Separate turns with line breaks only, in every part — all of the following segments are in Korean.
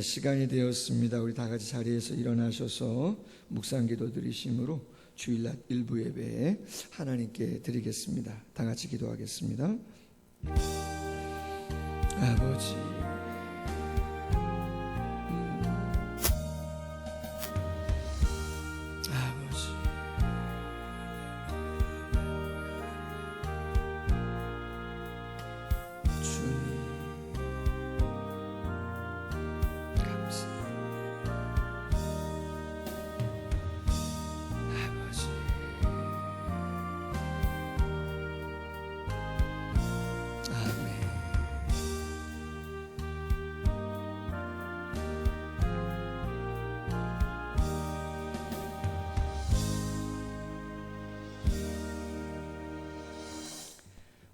시간이 되었습니다. 우리 다 같이 자리에서 일어나셔서 묵상기도 드리심으로 주일날 일부 예배 하나님께 드리겠습니다. 다 같이 기도하겠습니다. 아버지,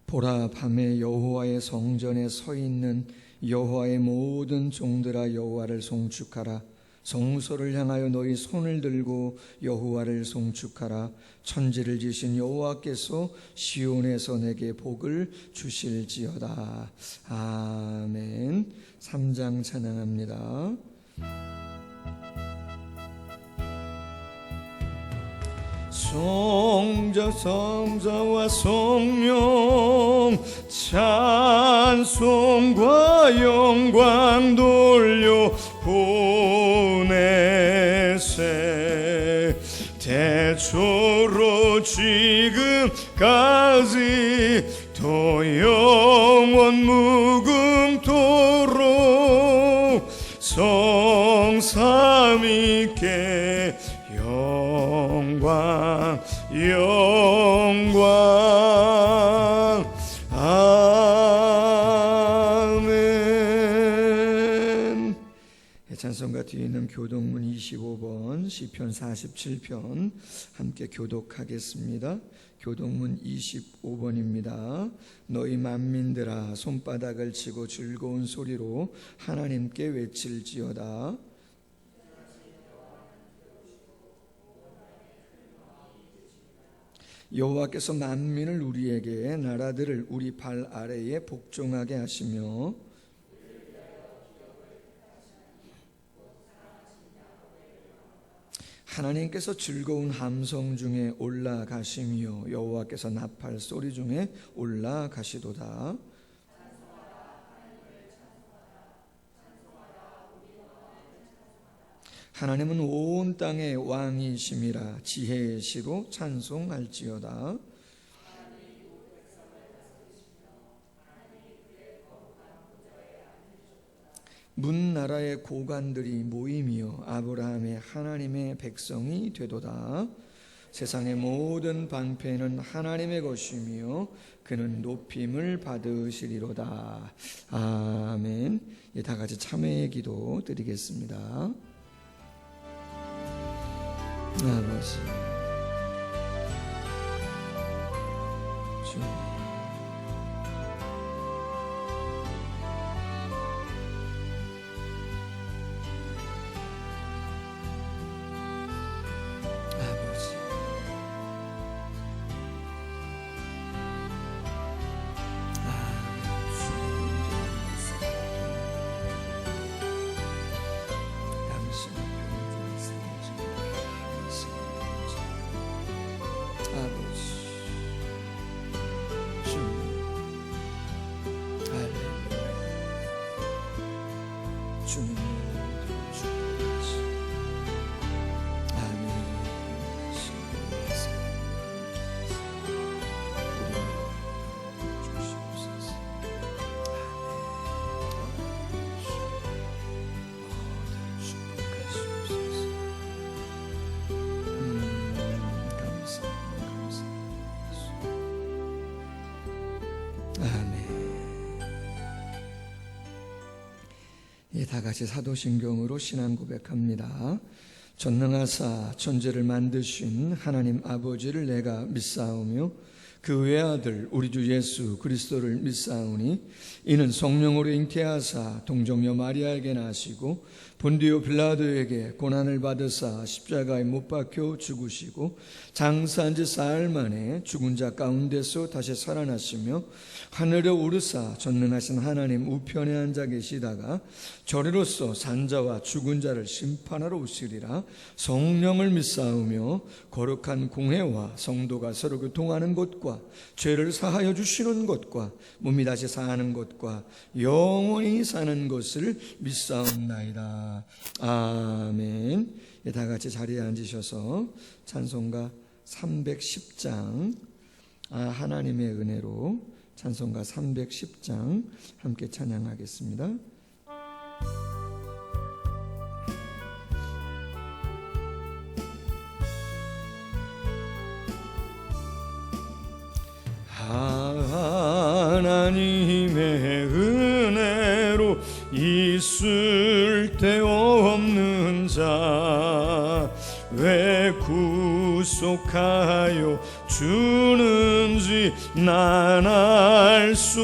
보라, 밤에 여호와의 성전에 서 있는 여호와의 모든 종들아, 여호와를 송축하라. 성소를 향하여 너희 손을 들고 여호와를 송축하라. 천지를 지신 여호와께서 시온에서 내게 복을 주실지어다. 아멘. 3장 찬양합니다. 성자와 성령 찬송과 영광 돌려 보내세. 대초로 지금까지 또 영원 무궁토록 성삼위께 영광 아멘. 찬송가 뒤에 있는 교독문 25번 시편 47편 함께 교독하겠습니다. 교독문 25번입니다. 너희 만민들아, 손바닥을 치고 즐거운 소리로 하나님께 외칠지어다. 여호와께서 만민을 우리에게, 나라들을 우리 발 아래에 복종하게 하시며 하나님께서 즐거운 함성 중에 올라가시며 여호와께서 나팔 소리 중에 올라가시도다. 하나님은 온 땅의 왕이심이라. 지혜의 시로 찬송할지어다. 문 나라의 고관들이 모임이여 아브라함의 하나님의 백성이 되도다. 세상의 모든 방패는 하나님의 것이며 그는 높임을 받으시리로다. 아멘. 다 같이 참회의 기도 드리겠습니다. 아버지, 주님, 아버지, 주님, 다 같이 사도신경으로 신앙 고백합니다. 전능하사 천지를 만드신 하나님 아버지를 내가 믿사오며 그 외아들 우리 주 예수 그리스도를 믿사오니 이는 성령으로 잉태하사 동정녀 마리아에게 나시고 본디오 빌라도에게 고난을 받으사 십자가에 못 박혀 죽으시고 장사한 지 사흘 만에 죽은 자 가운데서 다시 살아나시며 하늘에 오르사 전능하신 하나님 우편에 앉아 계시다가 저리로서 산자와 죽은 자를 심판하러 오시리라. 성령을 믿사오며 거룩한 공회와 성도가 서로 교통하는 것과 죄를 사하여 주시는 것과 몸이 다시 사는 것과 영원히 사는 것을 믿사옵나이다. 아멘. 다 같이 자리에 앉으셔서 찬송가 310장 하나님의 은혜로 찬송가 310장 함께 찬양하겠습니다. 하나님의 은혜로 있을 데 없는 자 왜 구속하여 주는지 난 알 수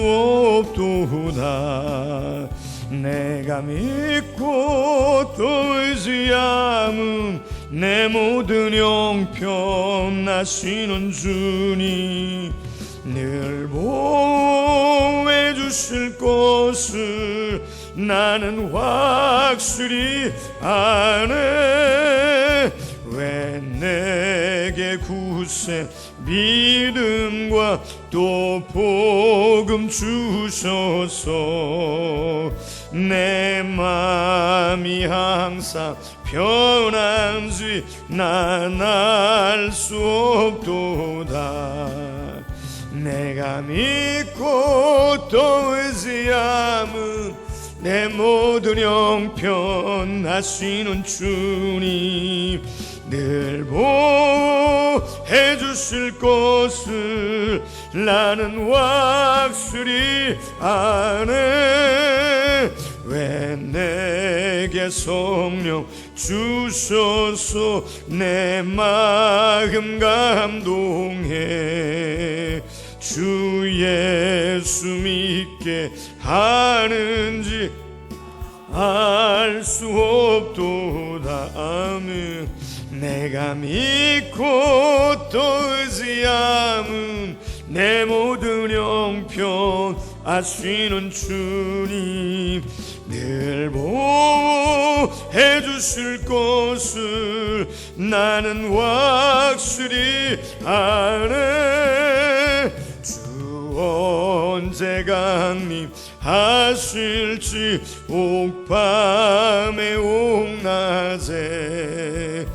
없도다. 내가 믿고 또 의지함은 내 모든 형편 나시는 주님 늘 보호해 주실 것을 나는 확실히 아네. 왜 내게 굳세 믿음과 또 복음 주셔서 내 마음이 항상 편한지 난 알 수 없도다. 내가 믿고 또 의지함은 내 모든 형편 하시는 주님 늘 보호해 주실 것을 나는 확실히 아네. 왜 내게 성령 주셔서 내 마음 감동해 주 예수 믿게 하는지 알 수 없도다. 아멘. 내가 믿고 또 의지함은 내 모든 형편 아시는 주님 늘 보호해 주실 것을 나는 확실히 아네. 주 언제 강림하실지 옥밤에 옥낮에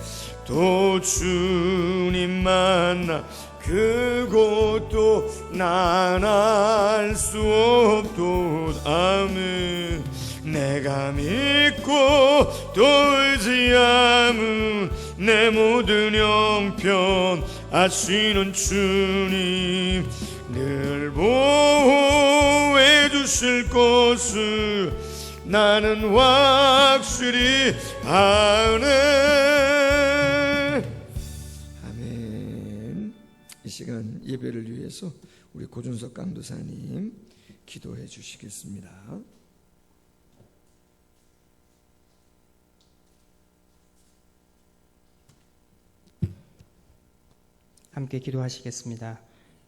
또 주님 만나 그것도 난 알 수 없도다. 아멘. 내가 믿고 또 의지함은 내 모든 형편 아시는 주님 늘 보호해 주실 것을 나는 확실히 아네. 아멘. 이 시간 예배를 위해서 우리 고준석 강도사님 기도해 주시겠습니다.
함께 기도하시겠습니다.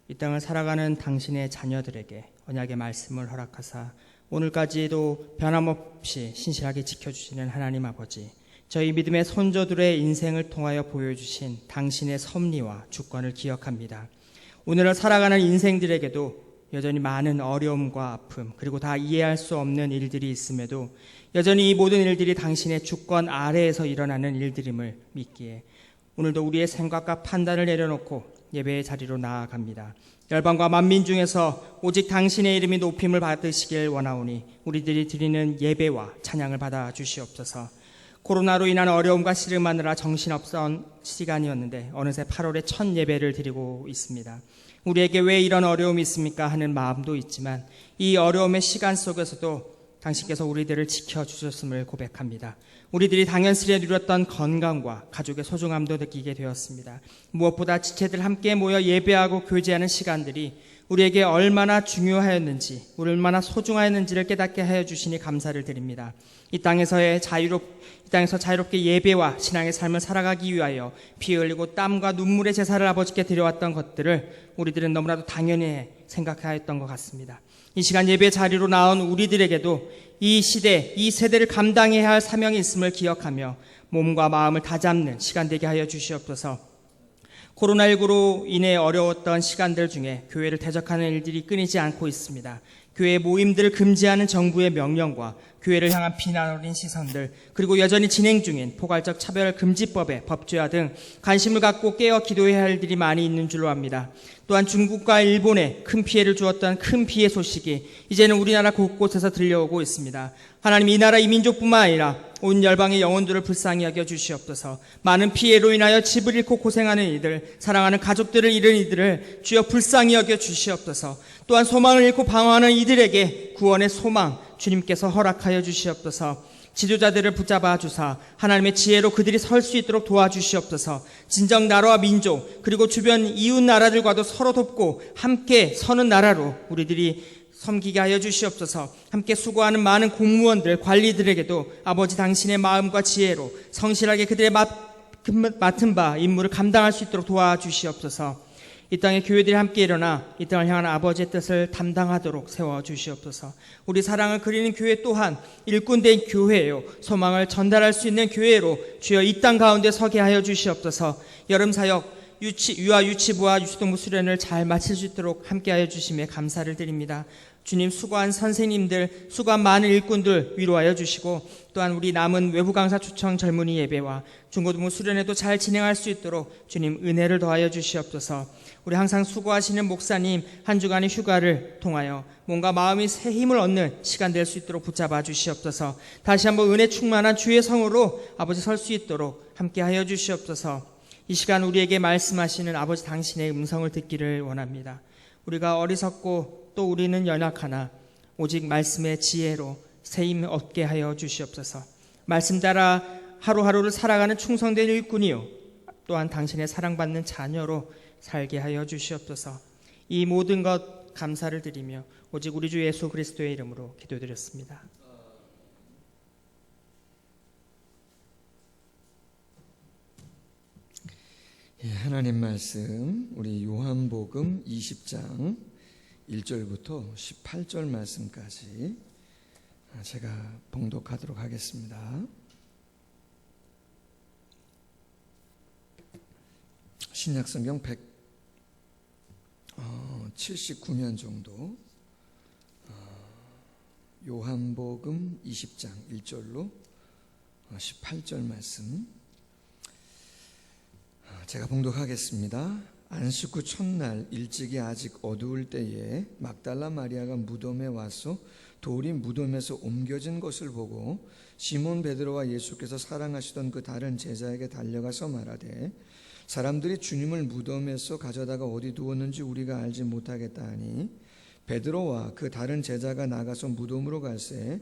이 땅을 살아가는 당신의 자녀들에게 언약의 말씀을 허락하사 오늘까지도 변함없이 신실하게 지켜주시는 하나님 아버지, 저희 믿음의 손조들의 인생을 통하여 보여주신 당신의 섭리와 주권을 기억합니다. 오늘을 살아가는 인생들에게도 여전히 많은 어려움과 아픔, 그리고 다 이해할 수 없는 일들이 있음에도 여전히 이 모든 일들이 당신의 주권 아래에서 일어나는 일들임을 믿기에 오늘도 우리의 생각과 판단을 내려놓고 예배의 자리로 나아갑니다. 열방과 만민 중에서 오직 당신의 이름이 높임을 받으시길 원하오니 우리들이 드리는 예배와 찬양을 받아 주시옵소서. 코로나로 인한 어려움과 씨름하느라 정신없던 시간이었는데 어느새 8월의 첫 예배를 드리고 있습니다. 우리에게 왜 이런 어려움이 있습니까 하는 마음도 있지만 이 어려움의 시간 속에서도 당신께서 우리들을 지켜주셨음을 고백합니다. 우리들이 당연스레 누렸던 건강과 가족의 소중함도 느끼게 되었습니다. 무엇보다 지체들 함께 모여 예배하고 교제하는 시간들이 우리에게 얼마나 중요하였는지, 얼마나 소중하였는지를 깨닫게 하여 주시니 감사를 드립니다. 이 땅에서 자유롭게 예배와 신앙의 삶을 살아가기 위하여 피 흘리고 땀과 눈물의 제사를 아버지께 드려왔던 것들을 우리들은 너무나도 당연히 생각하였던 것 같습니다. 이 시간 예배 자리로 나온 우리들에게도 이 시대, 이 세대를 감당해야 할 사명이 있음을 기억하며 몸과 마음을 다잡는 시간 되게 하여 주시옵소서. 코로나19로 인해 어려웠던 시간들 중에 교회를 대적하는 일들이 끊이지 않고 있습니다. 교회 모임들을 금지하는 정부의 명령과 교회를 향한 비난 어린 시선들, 그리고 여전히 진행 중인 포괄적 차별금지법의 법제화 등 관심을 갖고 깨어 기도해야 할 일들이 많이 있는 줄로 압니다. 또한 중국과 일본에 큰 피해를 주었던 큰 피해 소식이 이제는 우리나라 곳곳에서 들려오고 있습니다. 하나님, 이 나라 이 민족뿐만 아니라 온 열방의 영혼들을 불쌍히 여겨 주시옵소서. 많은 피해로 인하여 집을 잃고 고생하는 이들, 사랑하는 가족들을 잃은 이들을 주여 불쌍히 여겨 주시옵소서. 또한 소망을 잃고 방황하는 이들에게 구원의 소망 주님께서 허락하여 주시옵소서. 지도자들을 붙잡아 주사 하나님의 지혜로 그들이 설 수 있도록 도와주시옵소서. 진정 나라와 민족, 그리고 주변 이웃 나라들과도 서로 돕고 함께 서는 나라로 우리들이 섬기게 하여 주시옵소서. 함께 수고하는 많은 공무원들, 관리들에게도 아버지 당신의 마음과 지혜로 성실하게 그들의 맡은 바 임무를 감당할 수 있도록 도와주시옵소서. 이 땅의 교회들이 함께 일어나 이 땅을 향한 아버지의 뜻을 담당하도록 세워주시옵소서. 우리 사랑을 그리는 교회 또한 일꾼된 교회요, 소망을 전달할 수 있는 교회로 주여 이 땅 가운데 서게 하여 주시옵소서. 여름 사역 유아 유치부와 유치동부 수련을 잘 마칠 수 있도록 함께하여 주심에 감사를 드립니다. 주님, 수고한 선생님들, 수고한 많은 일꾼들 위로하여 주시고, 또한 우리 남은 외부 강사 초청 젊은이 예배와 중고등부 수련회도 잘 진행할 수 있도록 주님 은혜를 더하여 주시옵소서. 우리 항상 수고하시는 목사님 한 주간의 휴가를 통하여 몸과 마음이 새 힘을 얻는 시간 될 수 있도록 붙잡아 주시옵소서. 다시 한번 은혜 충만한 주의 성으로 아버지 설 수 있도록 함께하여 주시옵소서. 이 시간 우리에게 말씀하시는 아버지 당신의 음성을 듣기를 원합니다. 우리가 어리석고 또 우리는 연약하나 오직 말씀의 지혜로 새 힘을 얻게 하여 주시옵소서. 말씀 따라 하루하루를 살아가는 충성된 일꾼이요, 또한 당신의 사랑받는 자녀로 살게 하여 주시옵소서. 이 모든 것 감사를 드리며 오직 우리 주 예수 그리스도의 이름으로 기도드렸습니다.
하나님 말씀, 우리 요한복음 20장 1절부터 18절 말씀까지 제가 봉독하도록 하겠습니다. 신약성경 179면 정도, 요한복음 20장 1절로 18절 말씀 제가 봉독하겠습니다. 안식 후 첫날 일찍이 아직 어두울 때에 막달라 마리아가 무덤에 와서 돌이 무덤에서 옮겨진 것을 보고 시몬 베드로와 예수께서 사랑하시던 그 다른 제자에게 달려가서 말하되, 사람들이 주님을 무덤에서 가져다가 어디 두었는지 우리가 알지 못하겠다 하니, 베드로와 그 다른 제자가 나가서 무덤으로 갈새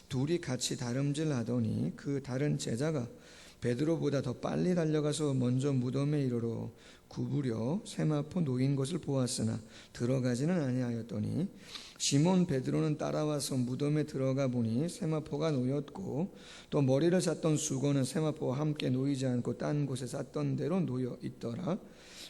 둘이 같이 다름질하더니 그 다른 제자가 베드로보다 더 빨리 달려가서 먼저 무덤에 이르러 구부려 세마포 놓인 것을 보았으나 들어가지는 아니하였더니, 시몬 베드로는 따라와서 무덤에 들어가 보니 세마포가 놓였고 또 머리를 쌌던 수건은 세마포와 함께 놓이지 않고 딴 곳에 쌌던 대로 놓여 있더라.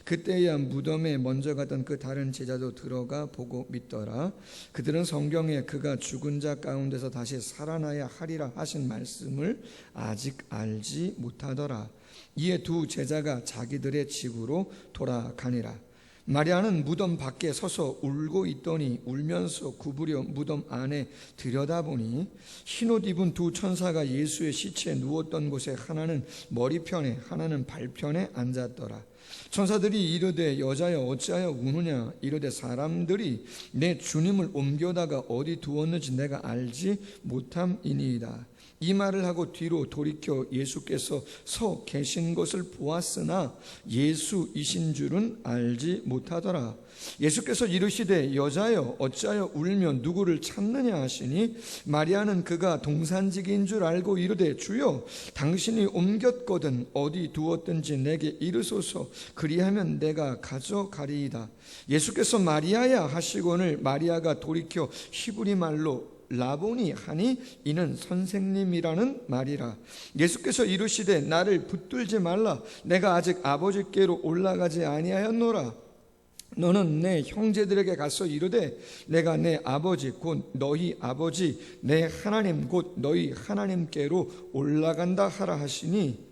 그때야 무덤에 먼저 가던 그 다른 제자도 들어가 보고 믿더라. 그들은 성경에 그가 죽은 자 가운데서 다시 살아나야 하리라 하신 말씀을 아직 알지 못하더라. 이에 두 제자가 자기들의 집으로 돌아가니라. 마리아는 무덤 밖에 서서 울고 있더니 울면서 구부려 무덤 안에 들여다보니 흰옷 입은 두 천사가 예수의 시체에 누웠던 곳에 하나는 머리편에 하나는 발편에 앉았더라. 천사들이 이르되, 여자여 어찌하여 우느냐? 이르되, 사람들이 내 주님을 옮겨다가 어디 두었는지 내가 알지 못함이니이다. 이 말을 하고 뒤로 돌이켜 예수께서 서 계신 것을 보았으나 예수이신 줄은 알지 못하더라. 예수께서 이르시되 여자여 어찌하여 울며 누구를 찾느냐 하시니 마리아는 그가 동산지기인 줄 알고 이르되 주여 당신이 옮겼거든 어디 두었든지 내게 이르소서 그리하면 내가 가져가리이다. 예수께서 마리아야 하시거늘 마리아가 돌이켜 히브리 말로 라보니 하니 이는 선생님이라는 말이라. 예수께서 이르시되 나를 붙들지 말라. 내가 아직 아버지께로 올라가지 아니하였노라. 너는 내 형제들에게 가서 이르되 내가 내 아버지 곧 너희 아버지 내 하나님 곧 너희 하나님께로 올라간다 하라 하시니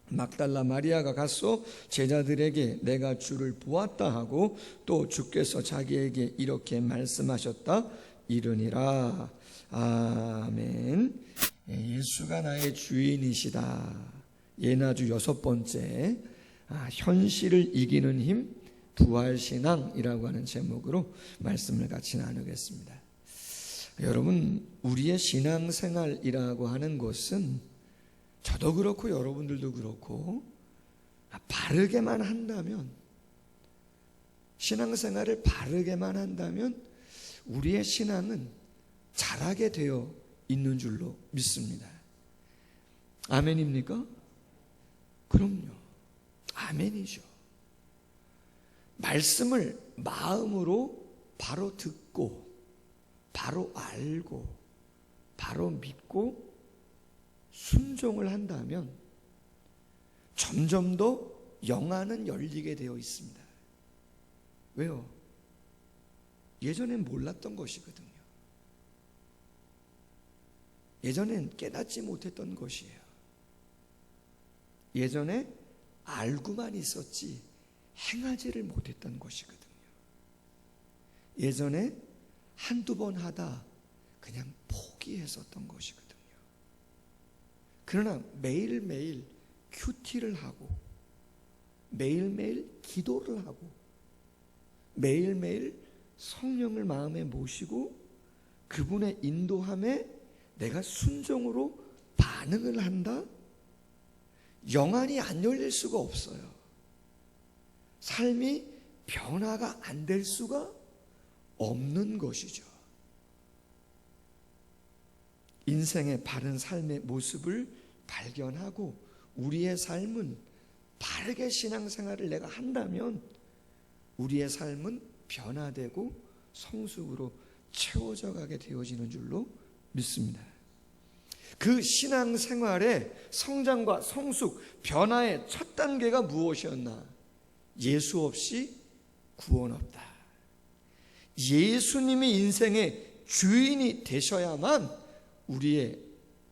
막달라 마리아가 가서 제자들에게 내가 주를 보았다 하고 또 주께서 자기에게 이렇게 말씀하셨다 이르니라. 아멘. 예수가 나의 주인이시다. 예나주 6번째 현실을 이기는 힘 부활신앙이라고 하는 제목으로 말씀을 같이 나누겠습니다. 여러분, 우리의 신앙생활이라고 하는 것은 저도 그렇고 여러분들도 그렇고 바르게만 한다면, 신앙생활을 바르게만 한다면 우리의 신앙은 자라게 되어 있는 줄로 믿습니다. 아멘입니까? 그럼요. 아멘이죠. 말씀을 마음으로 바로 듣고 바로 알고 바로 믿고 순종을 한다면 점점 더 영안은 열리게 되어 있습니다. 왜요? 예전엔 몰랐던 것이거든요. 예전엔 깨닫지 못했던 것이에요. 예전에 알고만 있었지 행하지를 못했던 것이거든요. 예전에 한두 번 하다 그냥 포기했었던 것이거든요. 그러나 매일매일 큐티를 하고 매일매일 기도를 하고 매일매일 성령을 마음에 모시고 그분의 인도함에 내가 순종으로 반응을 한다? 영안이 안 열릴 수가 없어요. 삶이 변화가 안 될 수가 없는 것이죠. 인생의 바른 삶의 모습을 발견하고 우리의 삶은 바르게 신앙생활을 내가 한다면 우리의 삶은 변화되고 성숙으로 채워져 가게 되어지는 줄로 믿습니다. 그 신앙생활의 성장과 성숙, 변화의 첫 단계가 무엇이었나? 예수 없이 구원 없다. 예수님이 인생의 주인이 되셔야만 우리의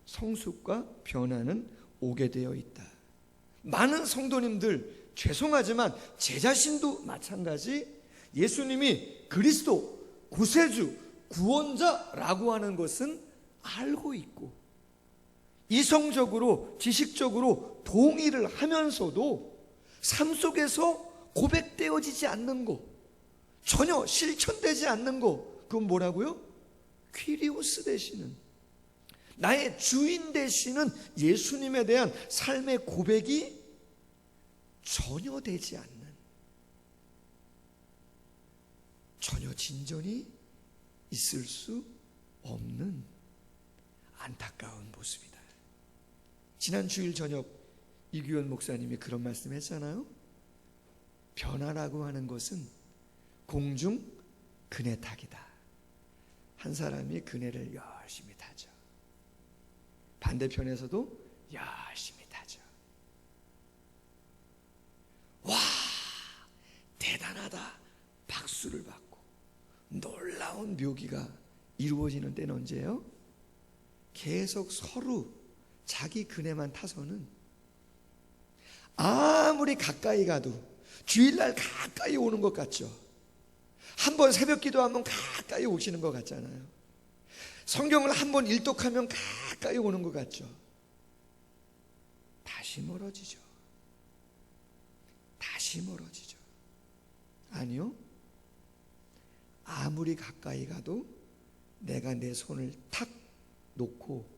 성숙과 변화는 오게 되어 있다. 많은 성도님들 죄송하지만 제 자신도 마찬가지 예수님이 그리스도, 구세주, 구원자라고 하는 것은 알고 있고 이성적으로 지식적으로 동의를 하면서도 삶 속에서 고백되어지지 않는 것, 전혀 실천되지 않는 것, 그건 뭐라고요? 퀴리오스 되시는, 나의 주인 되시는 예수님에 대한 삶의 고백이 전혀 되지 않는, 전혀 진전이 있을 수 없는 안타까운 모습이다. 지난 주일 저녁 이규현 목사님이 그런 말씀 했잖아요. 변화라고 하는 것은 공중 그네 타기다. 한 사람이 그네를 열심히 타죠. 반대편에서도 열심히 타죠. 와, 대단하다 박수를 받고 놀라운 묘기가 이루어지는 때는 언제예요? 계속 서로 자기 그네만 타서는 아무리 가까이 가도 주일날 가까이 오는 것 같죠. 한번 새벽 기도하면 가까이 오시는 것 같잖아요. 성경을 한번 일독하면 가까이 오는 것 같죠. 다시 멀어지죠. 다시 멀어지죠. 아니요. 아무리 가까이 가도 내가 내 손을 탁 놓고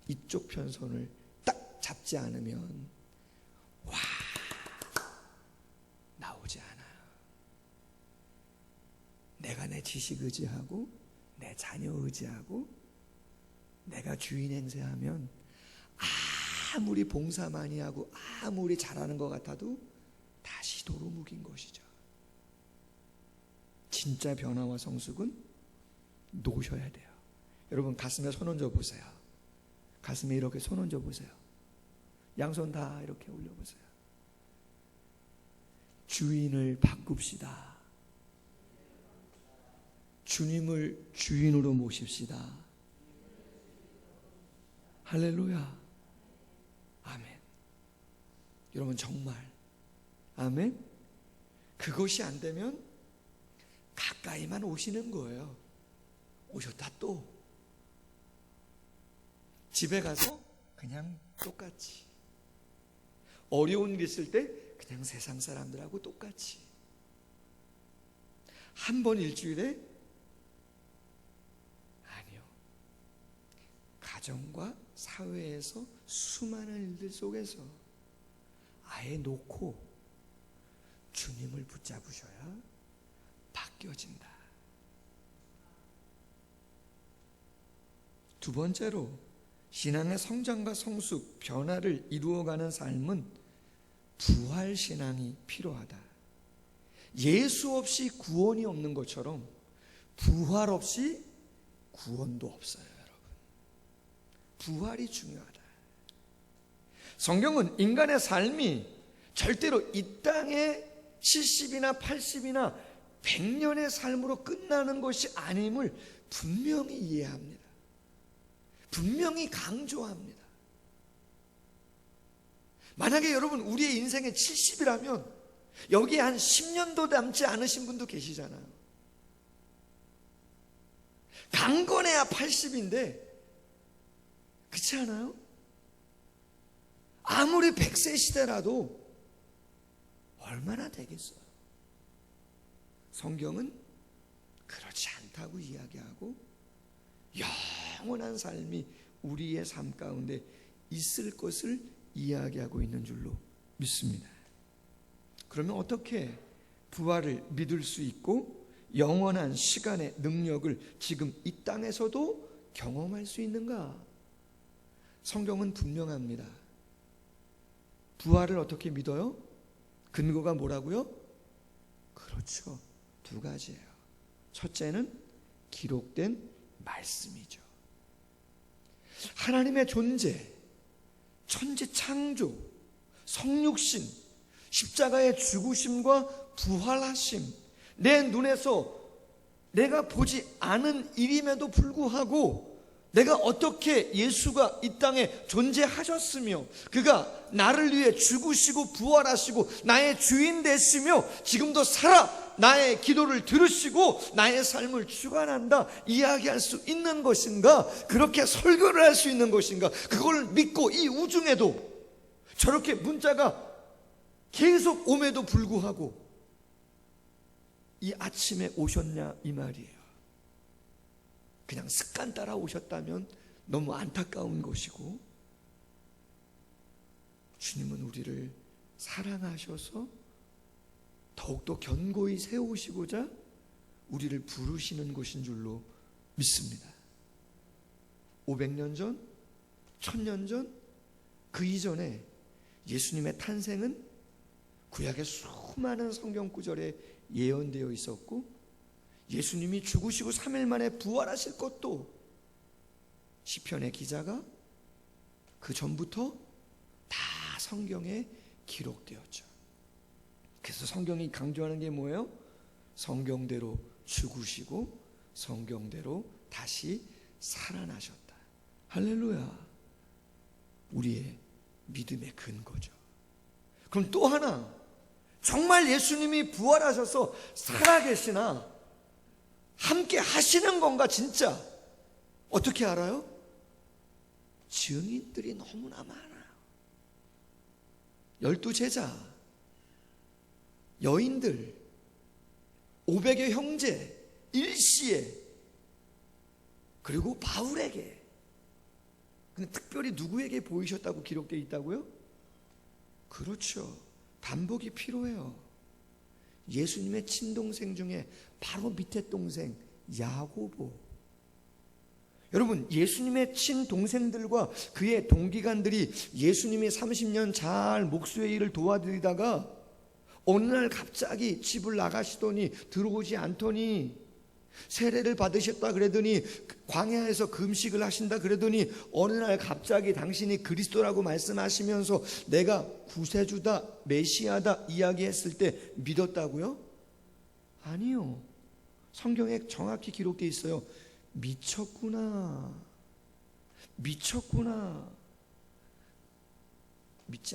이쪽 편손을 딱 잡지 않으면 나오지 않아요. 내가 내 지식 의지하고 내 자녀 의지하고 내가 주인 행세하면 아무리 봉사 많이 하고 아무리 잘하는 것 같아도 다시 도루묵인 것이죠. 진짜 변화와 성숙은 놓으셔야 돼요. 여러분 가슴에 손 얹어 보세요. 가슴에 이렇게 손 얹어 보세요. 양손 다 이렇게 올려 보세요. 주인을 바꿉시다. 주님을 주인으로 모십시다. 할렐루야. 아멘. 여러분 정말 아멘. 그것이 안 되면 가까이만 오시는 거예요. 오셨다 또 집에 가서 그냥 똑같이, 어려운 일 있을 때 그냥 세상 사람들하고 똑같이, 한 번 일주일에 아니요, 가정과 사회에서 수많은 일들 속에서 아예 놓고 주님을 붙잡으셔야 바뀌어진다. 두 번째로 신앙의 성장과 성숙, 변화를 이루어가는 삶은 부활신앙이 필요하다. 예수 없이 구원이 없는 것처럼 부활 없이 구원도 없어요. 여러분, 부활이 중요하다. 성경은 인간의 삶이 절대로 이 땅에 70이나 80이나 100년의 삶으로 끝나는 것이 아님을 분명히 이해합니다. 분명히 강조합니다. 만약에 여러분 우리의 인생에 70이라면 여기에 한 10년도 남지 않으신 분도 계시잖아요. 강건해야 80인데 그렇지 않아요? 아무리 100세 시대라도 얼마나 되겠어요? 성경은 그렇지 않다고 이야기하고 영원한 삶이 우리의 삶 가운데 있을 것을 이야기하고 있는 줄로 믿습니다. 그러면 어떻게 부활을 믿을 수 있고 영원한 시간의 능력을 지금 이 땅에서도 경험할 수 있는가? 성경은 분명합니다. 부활을 어떻게 믿어요? 근거가 뭐라고요? 그렇죠. 두 가지예요. 첫째는 기록된 말씀이죠. 하나님의 존재, 천지 창조, 성육신, 십자가의 죽으심과 부활하심, 내 눈에서 내가 보지 않은 일임에도 불구하고 내가 어떻게 예수가 이 땅에 존재하셨으며 그가 나를 위해 죽으시고 부활하시고 나의 주인 되시며 지금도 살아 나의 기도를 들으시고 나의 삶을 주관한다 이야기할 수 있는 것인가? 그렇게 설교를 할 수 있는 것인가? 그걸 믿고 이 우중에도 저렇게 문자가 계속 옴에도 불구하고 이 아침에 오셨냐 이 말이에요. 그냥 습관 따라 오셨다면 너무 안타까운 것이고, 주님은 우리를 사랑하셔서 더욱더 견고히 세우시고자 우리를 부르시는 것인 줄로 믿습니다. 500년 전, 1000년 전, 그 이전에 예수님의 탄생은 구약의 수많은 성경 구절에 예언되어 있었고, 예수님이 죽으시고 3일 만에 부활하실 것도 시편의 기자가 그 전부터 다 성경에 기록되었죠. 그래서 성경이 강조하는 게 뭐예요? 성경대로 죽으시고 성경대로 다시 살아나셨다. 할렐루야. 우리의 믿음의 근거죠. 그럼 또 하나, 정말 예수님이 부활하셔서 살아계시나 함께 하시는 건가 진짜? 어떻게 알아요? 증인들이 너무나 많아요. 12제자, 여인들, 500의 형제, 일시에, 그리고 바울에게 근데 특별히 누구에게 보이셨다고 기록되어 있다고요? 그렇죠. 반복이 필요해요. 예수님의 친동생 중에 바로 밑에 동생 야고보. 여러분, 예수님의 친동생들과 그의 동기간들이 예수님이 30년 잘 목수의 일을 도와드리다가 어느 날 갑자기 집을 나가시더니 들어오지 않더니, 세례를 받으셨다 그러더니 광야에서 금식을 하신다 그러더니 어느 날 갑자기 당신이 그리스도라고 말씀하시면서 내가 구세주다, 메시아다 이야기했을 때 믿었다고요? 아니요. 성경에 정확히 기록되어 있어요. 미쳤구나. 믿지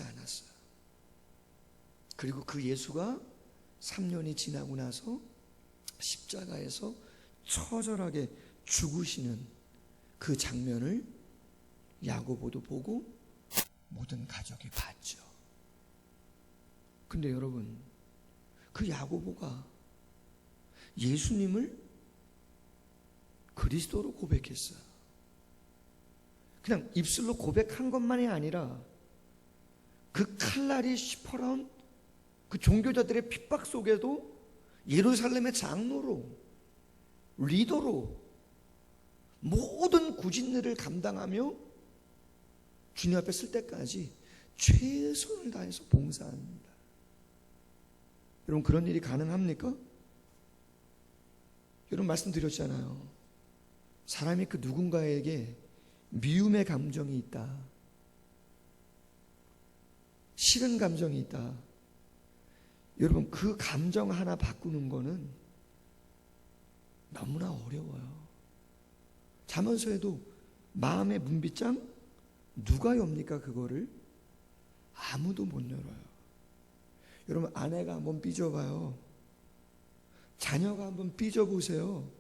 않았어요. 그리고 그 예수가 3년이 지나고 나서 십자가에서 처절하게 죽으시는 그 장면을 야고보도 보고 모든 가족이 봤죠. 근데 여러분, 그 야고보가 예수님을 그리스도로 고백했어요. 그냥 입술로 고백한 것만이 아니라 그 칼날이 시퍼런 그 종교자들의 핍박 속에도 예루살렘의 장로로, 리더로 모든 구진들을 감당하며 주님 앞에 쓸 때까지 최선을 다해서 봉사합니다. 여러분, 그런 일이 가능합니까? 여러분, 말씀드렸잖아요. 사람이 그 누군가에게 미움의 감정이 있다, 싫은 감정이 있다. 여러분, 그 감정 하나 바꾸는 거는 너무나 어려워요. 자면서에도 마음의 문빗장 누가 엽니까? 그거를 아무도 못 열어요. 여러분, 아내가 한번 삐져봐요. 자녀가 한번 삐져보세요.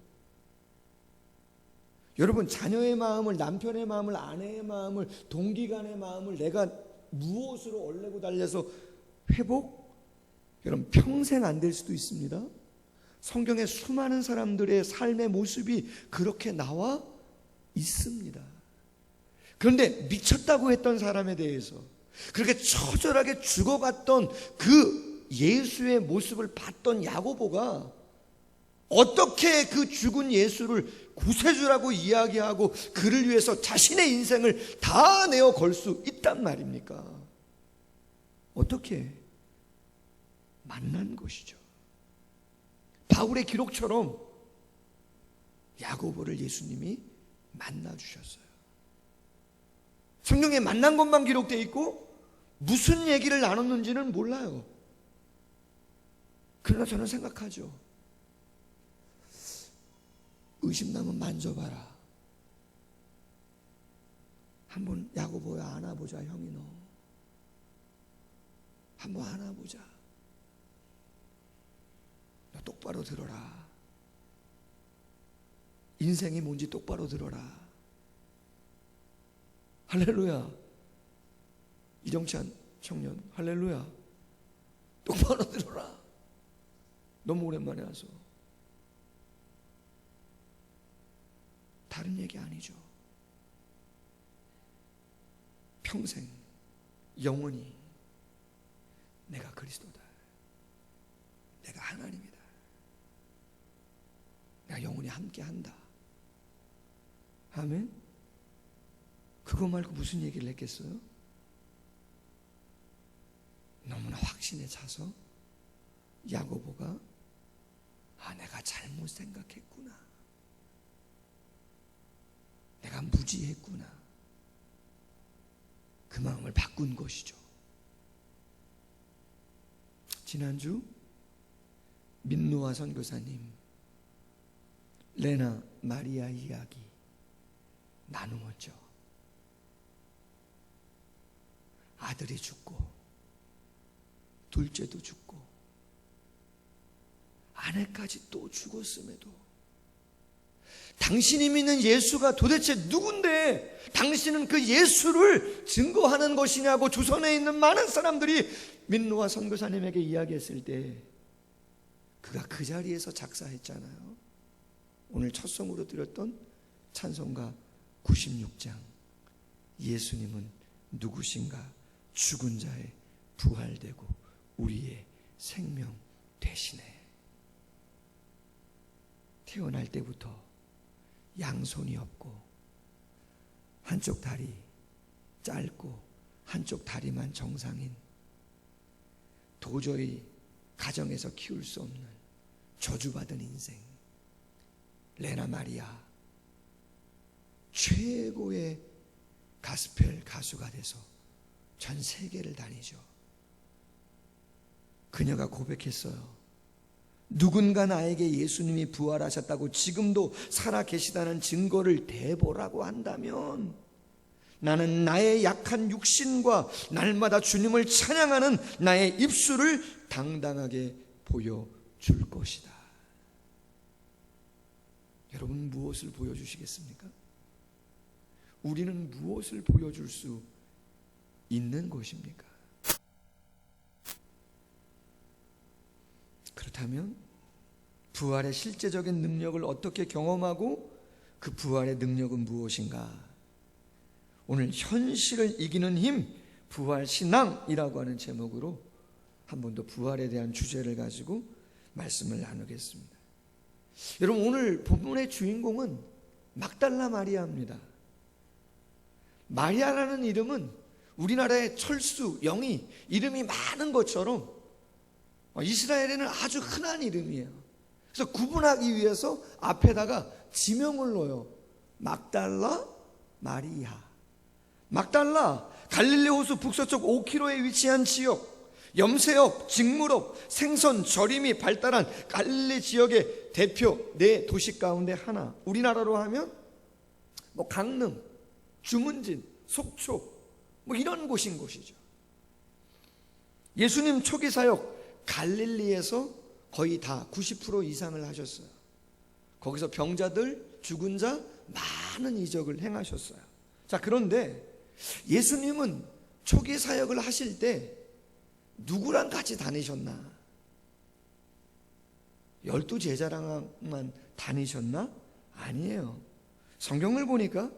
여러분, 자녀의 마음을, 남편의 마음을, 아내의 마음을, 동기간의 마음을 내가 무엇으로 얼레고 달려서 회복? 여러분, 평생 안 될 수도 있습니다. 성경에 수많은 사람들의 삶의 모습이 그렇게 나와 있습니다. 그런데 미쳤다고 했던 사람에 대해서, 그렇게 처절하게 죽어갔던 그 예수의 모습을 봤던 야고보가 어떻게 그 죽은 예수를 구세주라고 이야기하고 그를 위해서 자신의 인생을 다 내어 걸 수 있단 말입니까? 어떻게? 만난 것이죠. 바울의 기록처럼 야고보를 예수님이 만나주셨어요. 성경에 만난 것만 기록되어 있고 무슨 얘기를 나눴는지는 몰라요. 그러나 저는 생각하죠. 의심나면 만져봐라. 한번 야고보야 안아보자. 형이 너 한번 안아보자. 너 똑바로 들어라. 인생이 뭔지 똑바로 들어라. 할렐루야. 이정찬 청년 할렐루야. 똑바로 들어라. 너무 오랜만에 와서. 다른 얘기 아니죠. 평생 영원히 내가 그리스도다. 내가 하나님이다. 내가 영원히 함께한다. 아멘. 그거 말고 무슨 얘기를 했겠어요? 너무나 확신에 차서 야고보가 내가 잘못 생각했구나. 내가 무지했구나. 그 마음을 바꾼 것이죠. 지난주 민노아 선교사님 레나 마리아 이야기 나누었죠. 아들이 죽고 둘째도 죽고 아내까지 또 죽었음에도 당신이 믿는 예수가 도대체 누군데 당신은 그 예수를 증거하는 것이냐고 조선에 있는 많은 사람들이 민노아 선교사님에게 이야기했을 때 그가 그 자리에서 작사했잖아요. 오늘 첫 성으로 드렸던 찬송가 96장 예수님은 누구신가? 죽은 자의 부활되고 우리의 생명 되시네. 태어날 때부터 양손이 없고 한쪽 다리 짧고 한쪽 다리만 정상인, 도저히 가정에서 키울 수 없는 저주받은 인생, 레나 마리아, 최고의 가스펠 가수가 돼서 전 세계를 다니죠. 그녀가 고백했어요. 누군가 나에게 예수님이 부활하셨다고 지금도 살아계시다는 증거를 대보라고 한다면 나는 나의 약한 육신과 날마다 주님을 찬양하는 나의 입술을 당당하게 보여줄 것이다. 여러분, 무엇을 보여주시겠습니까? 우리는 무엇을 보여줄 수 있는 것입니까? 그렇다면 부활의 실제적인 능력을 어떻게 경험하고 그 부활의 능력은 무엇인가? 오늘 현실을 이기는 힘, 부활신앙이라고 하는 제목으로 한 번 더 부활에 대한 주제를 가지고 말씀을 나누겠습니다. 여러분, 오늘 본문의 주인공은 막달라 마리아입니다. 마리아라는 이름은 우리나라의 철수, 영희, 이름이 많은 것처럼 이스라엘에는 아주 흔한 이름이에요. 그래서 구분하기 위해서 앞에다가 지명을 넣어요. 막달라 마리아. 막달라, 갈릴리 호수 북서쪽 5km에 위치한 지역, 염세업, 직물업, 생선, 절임이 발달한 갈릴리 지역의 대표 4도시 가운데 하나. 우리나라로 하면 강릉, 주문진, 속초 이런 곳인 곳이죠. 예수님 초기 사역 갈릴리에서 거의 다 90% 이상을 하셨어요. 거기서 병자들, 죽은 자 많은 이적을 행하셨어요. 자, 그런데 예수님은 초기 사역을 하실 때 누구랑 같이 다니셨나? 12 제자랑만 다니셨나? 아니에요. 성경을 보니까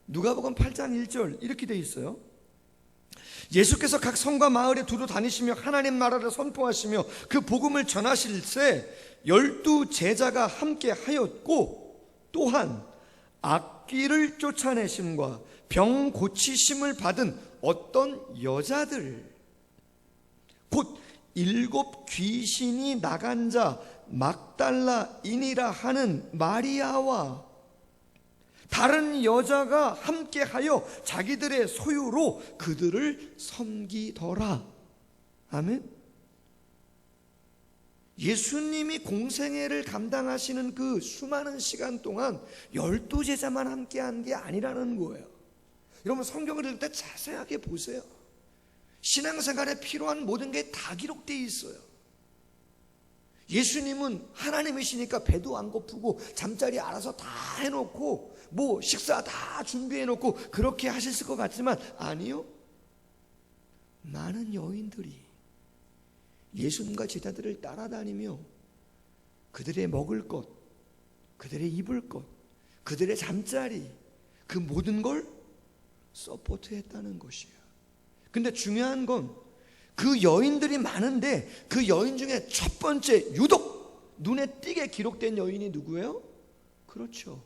누가복음 8장 1절 이렇게 돼 있어요. 예수께서 각 성과 마을에 두루 다니시며 하나님 나라를 선포하시며 그 복음을 전하실 때 12 제자가 함께 하였고, 또한 악귀를 쫓아내심과 병 고치심을 받은 어떤 여자들, 곧 7 귀신이 나간 자 막달라인이라 하는 마리아와 다른 여자가 함께하여 자기들의 소유로 그들을 섬기더라. 아멘. 예수님이 공생애를 감당하시는 그 수많은 시간 동안 12 제자만 함께한 게 아니라는 거예요. 여러분, 성경을 읽을 때 자세하게 보세요. 신앙생활에 필요한 모든 게 다 기록되어 있어요. 예수님은 하나님이시니까 배도 안 고프고 잠자리 알아서 다 해놓고 식사 다 준비해놓고 그렇게 하셨을 것 같지만 아니요. 많은 여인들이 예수님과 제자들을 따라다니며 그들의 먹을 것, 그들의 입을 것, 그들의 잠자리, 그 모든 걸 서포트했다는 것이에요. 근데 중요한 건 그 여인들이 많은데 그 여인 중에 첫 번째 유독 눈에 띄게 기록된 여인이 누구예요? 그렇죠.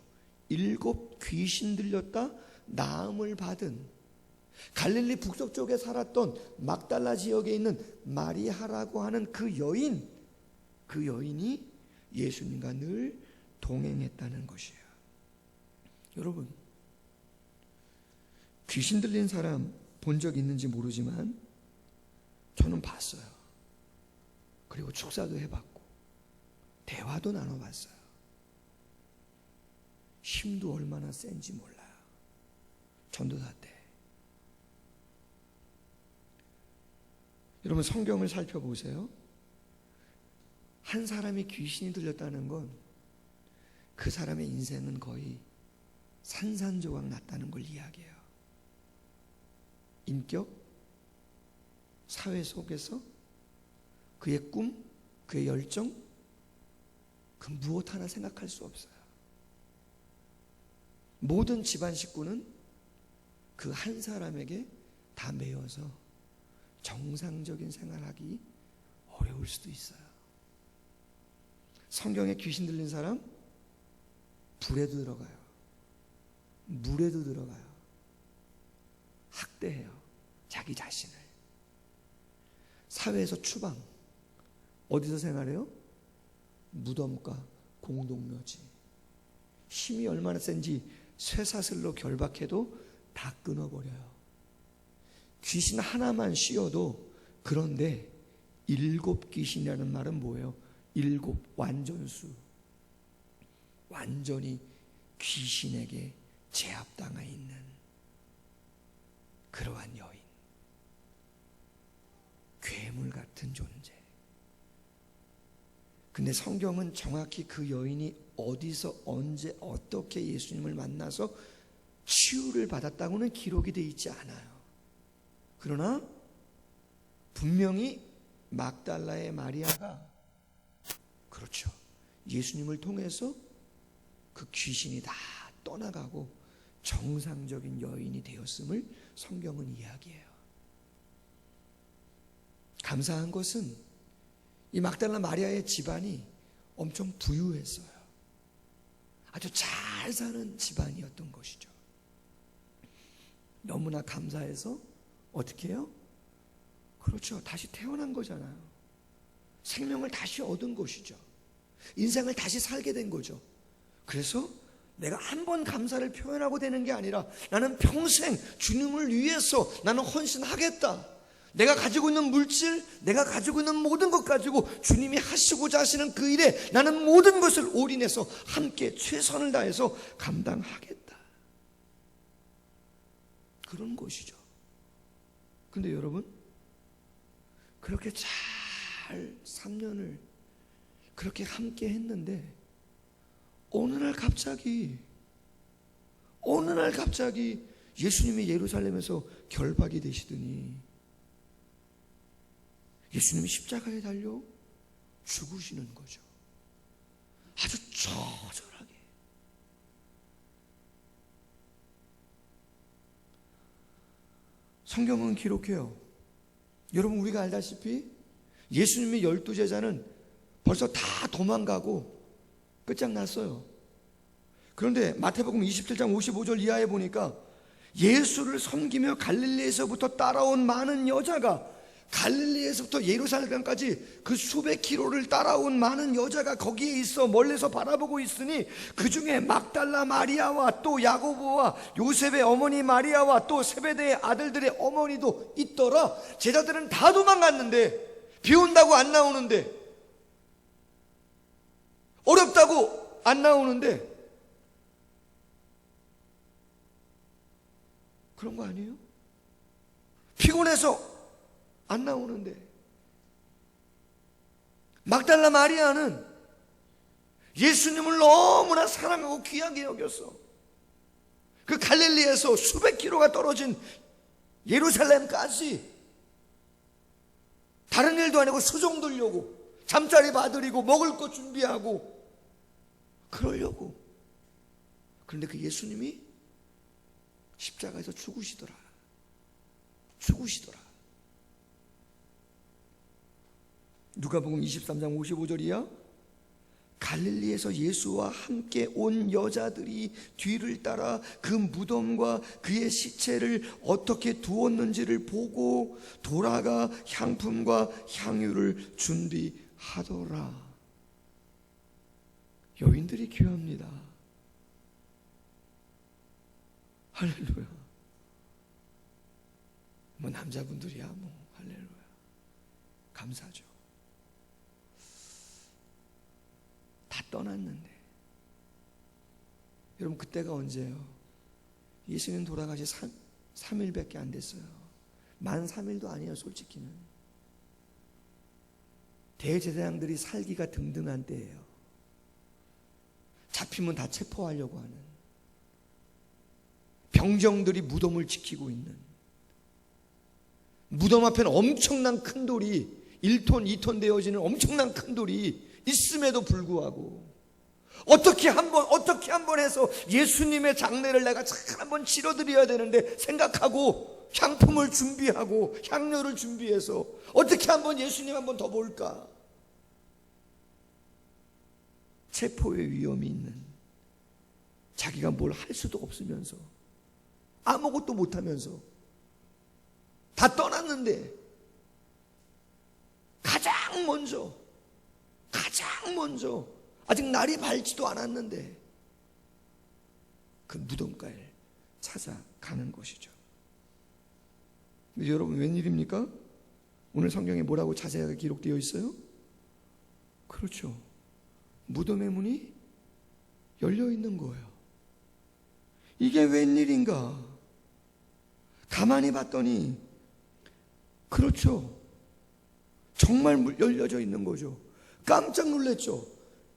7 귀신 들렸다 나음을 받은 갈릴리 북서쪽에 살았던 막달라 지역에 있는 마리아라고 하는 그 여인이 예수님과 늘 동행했다는 것이에요. 여러분, 귀신 들린 사람 본 적 있는지 모르지만 저는 봤어요. 그리고 축사도 해봤고 대화도 나눠봤어요. 힘도 얼마나 센지 몰라요. 전도사 때. 여러분, 성경을 살펴보세요. 한 사람이 귀신이 들렸다는 건 그 사람의 인생은 거의 산산조각 났다는 걸 이야기해요. 인격, 사회 속에서 그의 꿈, 그의 열정, 그 무엇 하나 생각할 수 없어요. 모든 집안 식구는 그 한 사람에게 다 매여서 정상적인 생활하기 어려울 수도 있어요. 성경에 귀신 들린 사람 불에도 들어가요. 물에도 들어가요. 학대해요. 자기 자신을. 사회에서 추방. 어디서 생활해요? 무덤과 공동묘지. 힘이 얼마나 센지 쇠사슬로 결박해도 다 끊어버려요. 귀신 하나만 씌워도. 그런데 7 귀신이라는 말은 뭐예요? 7 완전수. 완전히 귀신에게 제압당해 있는 그러한 여인. 괴물 같은 존재. 근데 성경은 정확히 그 여인이 어디서 언제 어떻게 예수님을 만나서 치유를 받았다고는 기록이 되어 있지 않아요. 그러나 분명히 막달라의 마리아가, 그렇죠, 예수님을 통해서 그 귀신이 다 떠나가고 정상적인 여인이 되었음을 성경은 이야기해요. 감사한 것은 이 막달라 마리아의 집안이 엄청 부유했어요. 아주 잘 사는 집안이었던 것이죠. 너무나 감사해서 어떻게 해요? 그렇죠, 다시 태어난 거잖아요. 생명을 다시 얻은 것이죠. 인생을 다시 살게 된 거죠. 그래서 내가 한 번 감사를 표현하고 되는 게 아니라 나는 평생 주님을 위해서 나는 헌신하겠다. 내가 가지고 있는 물질, 내가 가지고 있는 모든 것 가지고 주님이 하시고자 하시는 그 일에 나는 모든 것을 올인해서 함께 최선을 다해서 감당하겠다. 그런 것이죠. 근데 여러분, 그렇게 잘 3년을 그렇게 함께 했는데 어느 날 갑자기 예수님이 예루살렘에서 결박이 되시더니 예수님이 십자가에 달려 죽으시는 거죠. 아주 처절하게. 성경은 기록해요. 여러분, 우리가 알다시피 예수님의 12제자는 벌써 다 도망가고 끝장났어요. 그런데 마태복음 27장 55절 이하에 보니까 예수를 섬기며 갈릴리에서부터 따라온 많은 여자가, 갈릴리에서부터 예루살렘까지 그 수백 킬로를 따라온 많은 여자가 거기에 있어 멀리서 바라보고 있으니 그 중에 막달라 마리아와 또 야고보와 요셉의 어머니 마리아와 또 세베대의 아들들의 어머니도 있더라. 제자들은 다 도망갔는데, 비 온다고 안 나오는데, 어렵다고 안 나오는데, 그런 거 아니에요? 피곤해서 안 나오는데. 막달라 마리아는 예수님을 너무나 사랑하고 귀하게 여겼어. 그 갈릴리에서 수백 킬로가 떨어진 예루살렘까지 다른 일도 아니고 수종 들려고, 잠자리 봐드리고 먹을 거 준비하고 그러려고. 그런데 그 예수님이 십자가에서 죽으시더라. 누가복음 23장 55절이야. 갈릴리에서 예수와 함께 온 여자들이 뒤를 따라 그 무덤과 그의 시체를 어떻게 두었는지를 보고 돌아가 향품과 향유를 준비하더라. 여인들이 귀합니다. 할렐루야. 뭐 남자분들이야 뭐 할렐루야. 감사죠. 다 떠났는데. 여러분, 그때가 언제예요? 예수님 돌아가시 3일밖에 안 됐어요. 만 3일도 아니에요, 솔직히는. 대제사장들이 살기가 등등한 때예요. 잡히면 다 체포하려고 하는, 병정들이 무덤을 지키고 있는, 무덤 앞에는 엄청난 큰 돌이 1톤, 2톤 되어지는 엄청난 큰 돌이 있음에도 불구하고 어떻게 한번 해서 예수님의 장례를 내가 잘 한번 치러드려야 되는데 생각하고 향품을 준비하고 향료를 준비해서 어떻게 한번 예수님 한번 더 볼까? 체포의 위험이 있는, 자기가 뭘 할 수도 없으면서 아무것도 못하면서 다 떠났는데 가장 먼저 아직 날이 밝지도 않았는데 그 무덤가에 찾아가는 것이죠. 여러분, 웬일입니까? 오늘 성경에 뭐라고 자세하게 기록되어 있어요? 그렇죠. 무덤의 문이 열려 있는 거예요. 이게 웬일인가? 가만히 봤더니 그렇죠. 정말 열려져 있는 거죠. 깜짝 놀랐죠.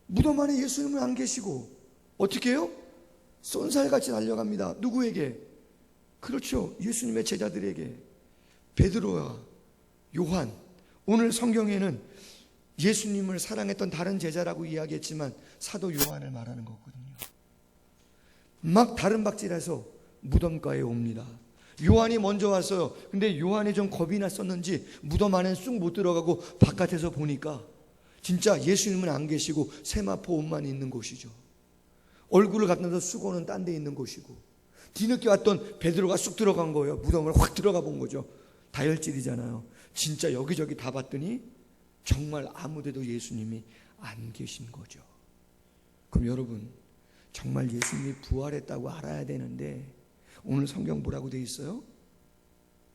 무덤 안에 예수님은 안 계시고 어떻게 해요? 쏜살같이 달려갑니다. 누구에게? 그렇죠. 예수님의 제자들에게. 베드로와 요한, 오늘 성경에는 예수님을 사랑했던 다른 제자라고 이야기했지만 사도 요한을 말하는 거거든요. 막 다른 박질해서 무덤가에 옵니다. 요한이 먼저 왔어요. 근데 요한이 좀 겁이 났었는지 무덤 안에 쑥 못 들어가고 바깥에서 보니까 진짜 예수님은 안 계시고 세마포 옷만 있는 곳이죠. 얼굴을 갖다 서 수건은 딴 데 있는 곳이고, 뒤늦게 왔던 베드로가 쑥 들어간 거예요. 무덤을 확 들어가 본 거죠. 다혈질이잖아요. 진짜 여기저기 다 봤더니 정말 아무데도 예수님이 안 계신 거죠. 그럼 여러분, 정말 예수님이 부활했다고 알아야 되는데 오늘 성경 뭐라고 돼 있어요?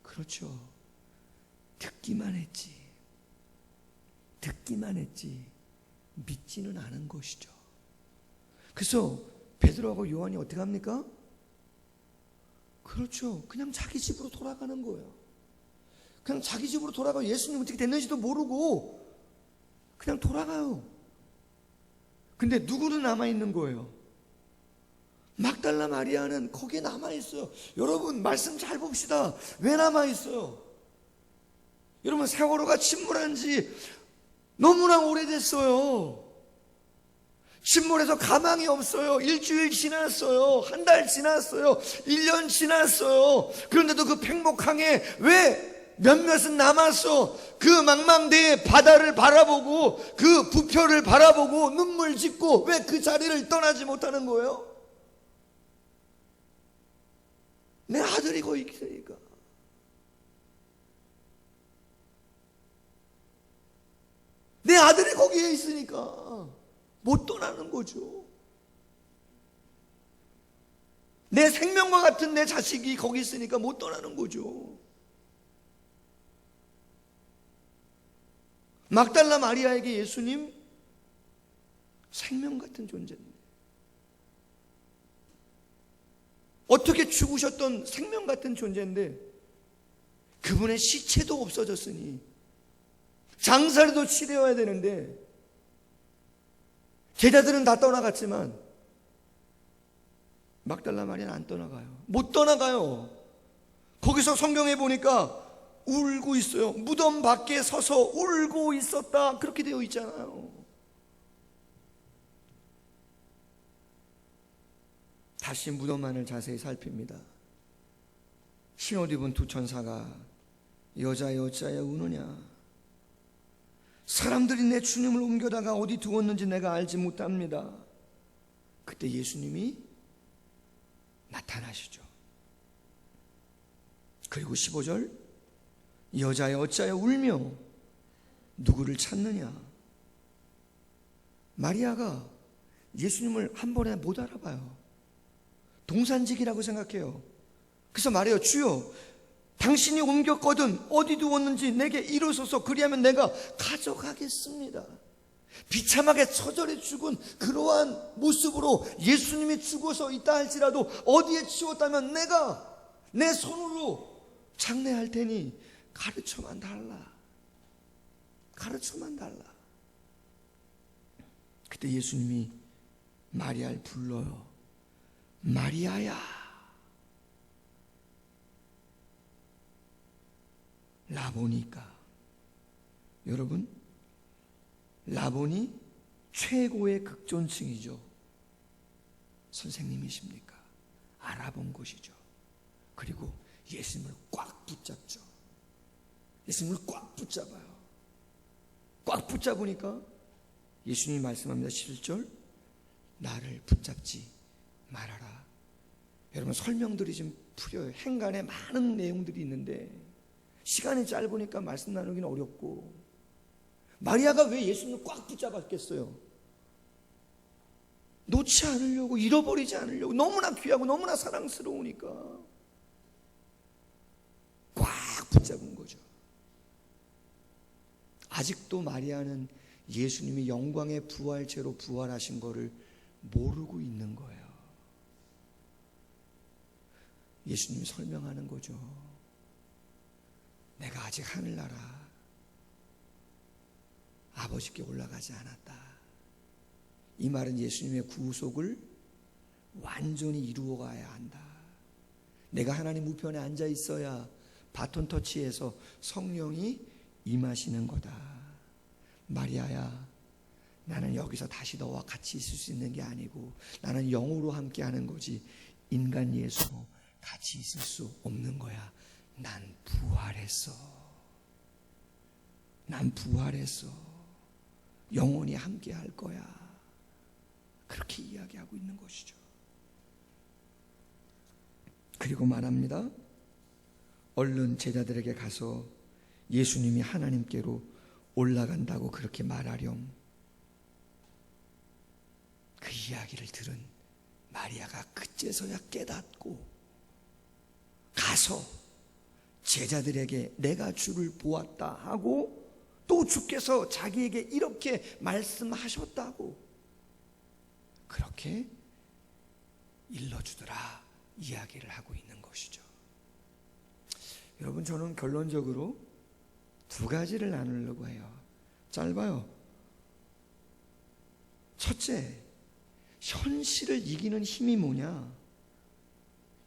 그렇죠. 듣기만 했지 믿지는 않은 것이죠. 그래서 베드로하고 요한이 어떻게 합니까? 그렇죠. 그냥 자기 집으로 돌아가는 거예요. 그냥 자기 집으로 돌아가고 예수님 어떻게 됐는지도 모르고 그냥 돌아가요. 근데 누구는 남아있는 거예요? 막달라 마리아는 거기에 남아있어요. 여러분, 말씀 잘 봅시다. 왜 남아있어요? 여러분, 세월호가 침몰한 지 너무나 오래됐어요. 침몰해서 가망이 없어요. 일주일 지났어요. 한 달 지났어요. 1년 지났어요. 그런데도 그 팽목항에 왜 몇몇은 남았어? 그 망망대해 바다를 바라보고 그 부표를 바라보고 눈물 짓고 왜 그 자리를 떠나지 못하는 거예요? 내 아들이 거기 있으니까. 내 아들이 거기에 있으니까 못 떠나는 거죠. 내 생명과 같은 내 자식이 거기 있으니까 못 떠나는 거죠. 막달라 마리아에게 예수님 생명 같은 존재입니다. 어떻게 죽으셨던 생명 같은 존재인데 그분의 시체도 없어졌으니 장사라도 치러야 되는데 제자들은 다 떠나갔지만 막달라 마리아는 안 떠나가요. 못 떠나가요. 거기서 성경에 보니까 울고 있어요. 무덤 밖에 서서 울고 있었다, 그렇게 되어 있잖아요. 다시 무덤만을 자세히 살핍니다. 흰옷 입은 두 천사가 여자여 어찌하여 우느냐? 사람들이 내 주님을 옮겨다가 어디 두었는지 내가 알지 못합니다. 그때 예수님이 나타나시죠. 그리고 15절, 여자여 어찌하여 울며 누구를 찾느냐? 마리아가 예수님을 한 번에 못 알아봐요. 동산직이라고 생각해요. 그래서 말해요. 주여, 당신이 옮겼거든 어디 두었는지 내게 이루소서. 그리하면 내가 가져가겠습니다. 비참하게 처절히 죽은 그러한 모습으로 예수님이 죽어서 있다 할지라도 어디에 치웠다면 내가 내 손으로 장례할 테니 가르쳐만 달라. 그때 예수님이 마리아를 불러요. 마리아야. 라보니까. 여러분, 라보니 최고의 극존칭이죠. 선생님이십니까? 알아본 것이죠. 그리고 예수님을 꽉 붙잡죠. 예수님을 꽉 붙잡아요. 꽉 붙잡으니까 예수님이 말씀합니다. 11절, 나를 붙잡지 말아라. 여러분, 설명들이 좀 풀려요. 행간에 많은 내용들이 있는데 시간이 짧으니까 말씀 나누기는 어렵고, 마리아가 왜 예수님을 꽉 붙잡았겠어요? 놓지 않으려고, 잃어버리지 않으려고. 너무나 귀하고 너무나 사랑스러우니까 꽉 붙잡은 거죠. 아직도 마리아는 예수님이 영광의 부활체로 부활하신 것을 모르고 있는 거예요. 예수님이 설명하는 거죠. 내가 아직 하늘나라 아버지께 올라가지 않았다. 이 말은 예수님의 구속을 완전히 이루어가야 한다. 내가 하나님 우편에 앉아 있어야 바톤 터치에서 성령이 임하시는 거다. 마리아야, 나는 여기서 다시 너와 같이 있을 수 있는 게 아니고 나는 영으로 함께 하는 거지 인간 예수로 같이 있을 수 없는 거야. 난 부활했어. 난 부활했어. 영원히 함께 할 거야. 그렇게 이야기하고 있는 것이죠. 그리고 말합니다. 얼른 제자들에게 가서 예수님이 하나님께로 올라간다고 그렇게 말하렴. 그 이야기를 들은 마리아가 그제서야 깨닫고 가서 제자들에게 내가 주를 보았다 하고, 또 주께서 자기에게 이렇게 말씀하셨다고 그렇게 일러주더라 이야기를 하고 있는 것이죠. 여러분, 저는 결론적으로 두 가지를 나누려고 해요. 짧아요. 첫째, 현실을 이기는 힘이 뭐냐?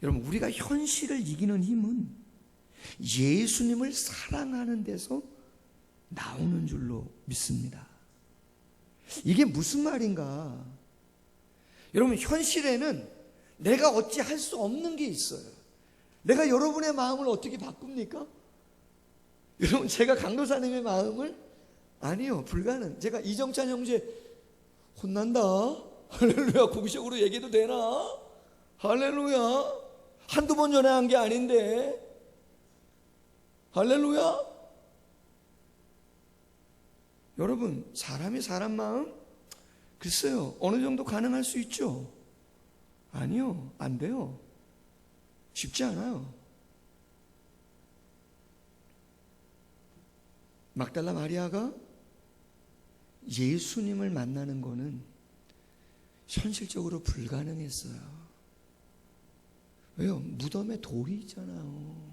여러분, 우리가 현실을 이기는 힘은 예수님을 사랑하는 데서 나오는 줄로 믿습니다. 이게 무슨 말인가? 여러분, 현실에는 내가 어찌 할 수 없는 게 있어요. 내가 여러분의 마음을 어떻게 바꿉니까? 여러분, 제가 강도사님의 마음을, 아니요, 불가능. 제가 이정찬 형제 혼난다, 할렐루야, 공식적으로 얘기해도 되나? 할렐루야, 한두 번 전에 한 게 아닌데, 할렐루야. 여러분, 사람이 사람 마음, 글쎄요, 어느 정도 가능할 수 있죠? 아니요, 안 돼요. 쉽지 않아요. 막달라 마리아가 예수님을 만나는 거는 현실적으로 불가능했어요. 왜요? 무덤에 돌이 있잖아요.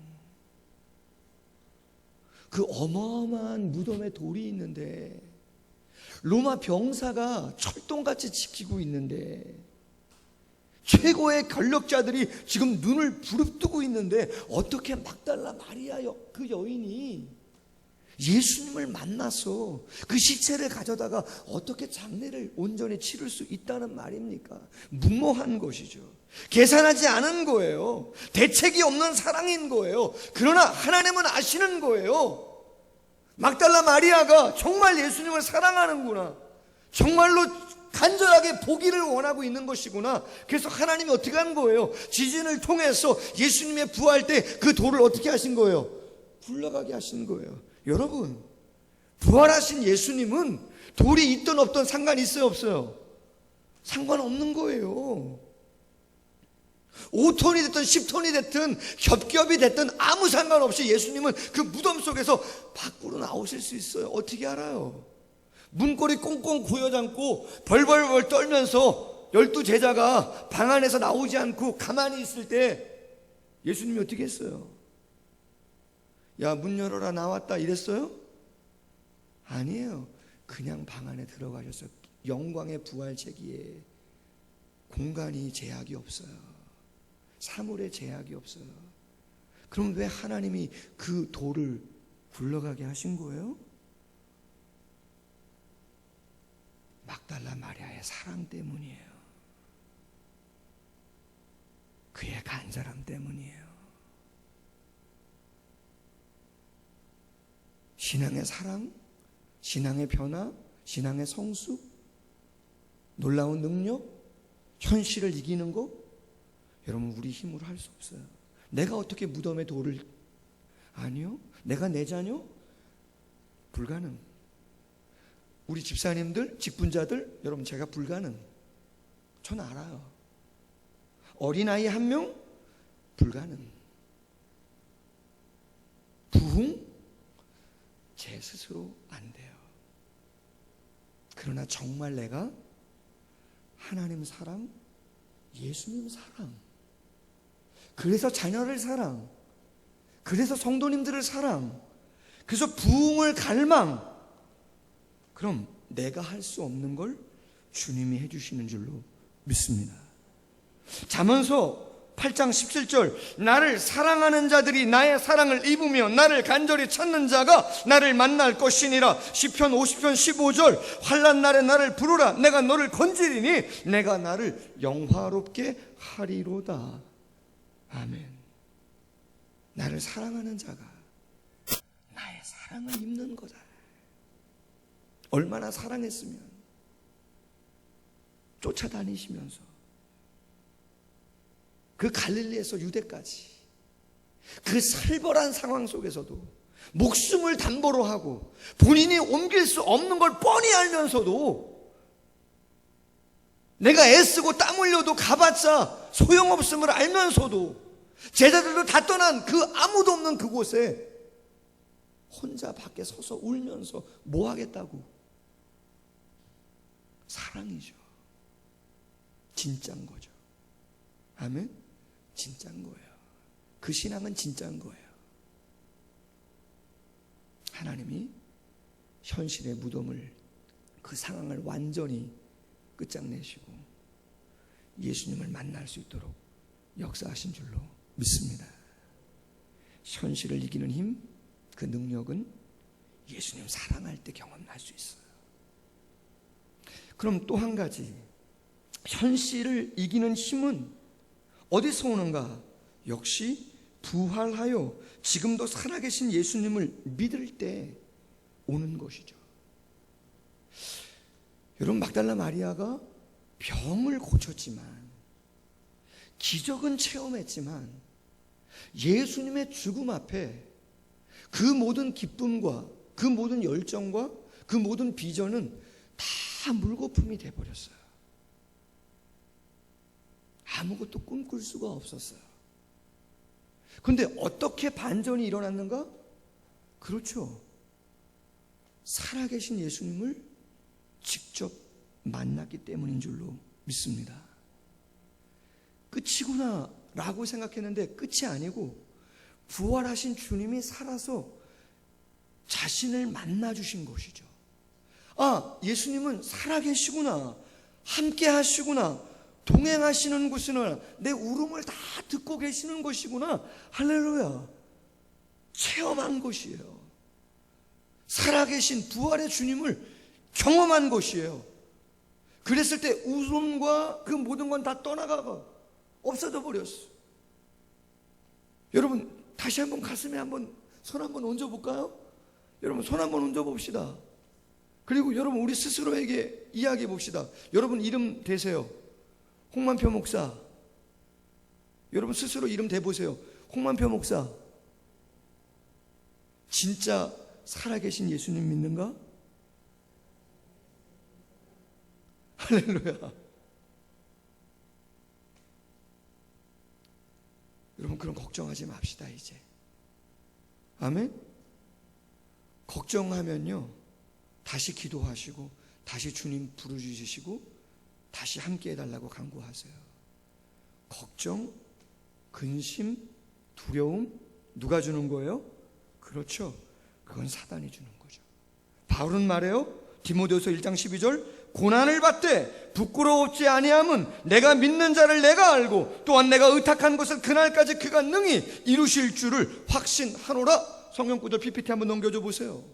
그 어마어마한 무덤에 돌이 있는데, 로마 병사가 철동같이 지키고 있는데, 최고의 권력자들이 지금 눈을 부릅뜨고 있는데, 어떻게 막달라 마리아 그 여인이 예수님을 만나서 그 시체를 가져다가 어떻게 장례를 온전히 치를 수 있다는 말입니까? 무모한 것이죠. 계산하지 않은 거예요. 대책이 없는 사랑인 거예요. 그러나 하나님은 아시는 거예요. 막달라 마리아가 정말 예수님을 사랑하는구나, 정말로 간절하게 보기를 원하고 있는 것이구나. 그래서 하나님이 어떻게 한 거예요? 지진을 통해서 예수님의 부활 때 그 돌을 어떻게 하신 거예요? 굴러가게 하신 거예요. 여러분, 부활하신 예수님은 돌이 있든 없든 상관 있어요, 없어요? 상관없는 거예요. 5톤이 됐든 10톤이 됐든 겹겹이 됐든 아무 상관없이 예수님은 그 무덤 속에서 밖으로 나오실 수 있어요. 어떻게 알아요? 문고리 꽁꽁 구여잡고 벌벌벌 떨면서 12 제자가 방 안에서 나오지 않고 가만히 있을 때 예수님이 어떻게 했어요? 야, 문 열어라, 나왔다 이랬어요? 아니에요. 그냥 방 안에 들어가셔서 영광의 부활체기에 공간이 제약이 없어요. 사물에 제약이 없어요. 그럼 왜 하나님이 그 돌을 굴러가게 하신 거예요? 막달라 마리아의 사랑 때문이에요. 그의 간절함 때문이에요. 신앙의 사랑, 신앙의 변화, 신앙의 성숙, 놀라운 능력, 현실을 이기는 거, 여러분 우리 힘으로 할 수 없어요. 내가 어떻게 무덤에 돌을, 아니요. 내가 내 자녀? 불가능. 우리 집사님들, 직분자들, 여러분 제가 불가능. 전 알아요. 어린아이 한 명? 불가능. 부흥? 제 스스로 안 돼요. 그러나 정말 내가 하나님 사랑, 예수님 사랑, 그래서 자녀를 사랑, 그래서 성도님들을 사랑, 그래서 부흥을 갈망, 그럼 내가 할 수 없는 걸 주님이 해주시는 줄로 믿습니다. 잠언서 8장 17절, 나를 사랑하는 자들이 나의 사랑을 입으며 나를 간절히 찾는 자가 나를 만날 것이니라. 시편 50편 15절, 환난 날에 나를 부르라. 내가 너를 건지리니 내가 나를 영화롭게 하리로다. 아멘. 나를 사랑하는 자가 나의 사랑을 입는 거다. 얼마나 사랑했으면 쫓아다니시면서 그 갈릴리에서 유대까지 그 살벌한 상황 속에서도 목숨을 담보로 하고 본인이 옮길 수 없는 걸 뻔히 알면서도 내가 애쓰고 땀 흘려도 가봤자 소용없음을 알면서도 제자들도 다 떠난 그 아무도 없는 그곳에 혼자 밖에 서서 울면서 뭐 하겠다고? 사랑이죠. 진짜인 거죠. 아멘? 진짜인 거예요. 그 신앙은 진짜인 거예요. 하나님이 현실의 무덤을, 그 상황을 완전히 끝장내시고 예수님을 만날 수 있도록 역사하신 줄로 믿습니다. 현실을 이기는 힘, 그 능력은 예수님 사랑할 때 경험할 수 있어요. 그럼 또 한 가지, 현실을 이기는 힘은 어디서 오는가? 역시 부활하여 지금도 살아계신 예수님을 믿을 때 오는 것이죠. 여러분, 막달라 마리아가 병을 고쳤지만, 기적은 체험했지만, 예수님의 죽음 앞에 그 모든 기쁨과 그 모든 열정과 그 모든 비전은 다 물거품이 돼버렸어요. 아무것도 꿈꿀 수가 없었어요. 그런데 어떻게 반전이 일어났는가? 그렇죠. 살아계신 예수님을 직접 만났기 때문인 줄로 믿습니다. 끝이구나 라고 생각했는데 끝이 아니고 부활하신 주님이 살아서 자신을 만나주신 것이죠. 아, 예수님은 살아계시구나, 함께 하시구나, 동행하시는 곳이구나, 내 울음을 다 듣고 계시는 것이구나, 할렐루야, 체험한 것이에요. 살아계신 부활의 주님을 경험한 것이에요. 그랬을 때 웃음과 그 모든 건 다 떠나가고 없어져 버렸어. 여러분, 다시 한번 가슴에 한번 손 한번 얹어볼까요? 여러분, 손 한번 얹어봅시다. 그리고 여러분, 우리 스스로에게 이야기해 봅시다. 여러분 이름 대세요. 홍만표 목사. 여러분 스스로 이름 대보세요. 홍만표 목사. 진짜 살아계신 예수님 믿는가? 할렐루야. 여러분, 그럼 걱정하지 맙시다 이제. 아멘? 걱정하면요, 다시 기도하시고 다시 주님 부르짖으시고 다시 함께 해달라고 간구하세요. 걱정, 근심, 두려움 누가 주는 거예요? 그렇죠. 그건 사단이 주는 거죠. 바울은 말해요. 디모데후서 1장 12절, 고난을 받되 부끄러웠지 아니함은 내가 믿는 자를 내가 알고 또한 내가 의탁한 것을 그날까지 그가 능히 이루실 줄을 확신하노라. 성경 구절 PPT 한번 넘겨줘 보세요.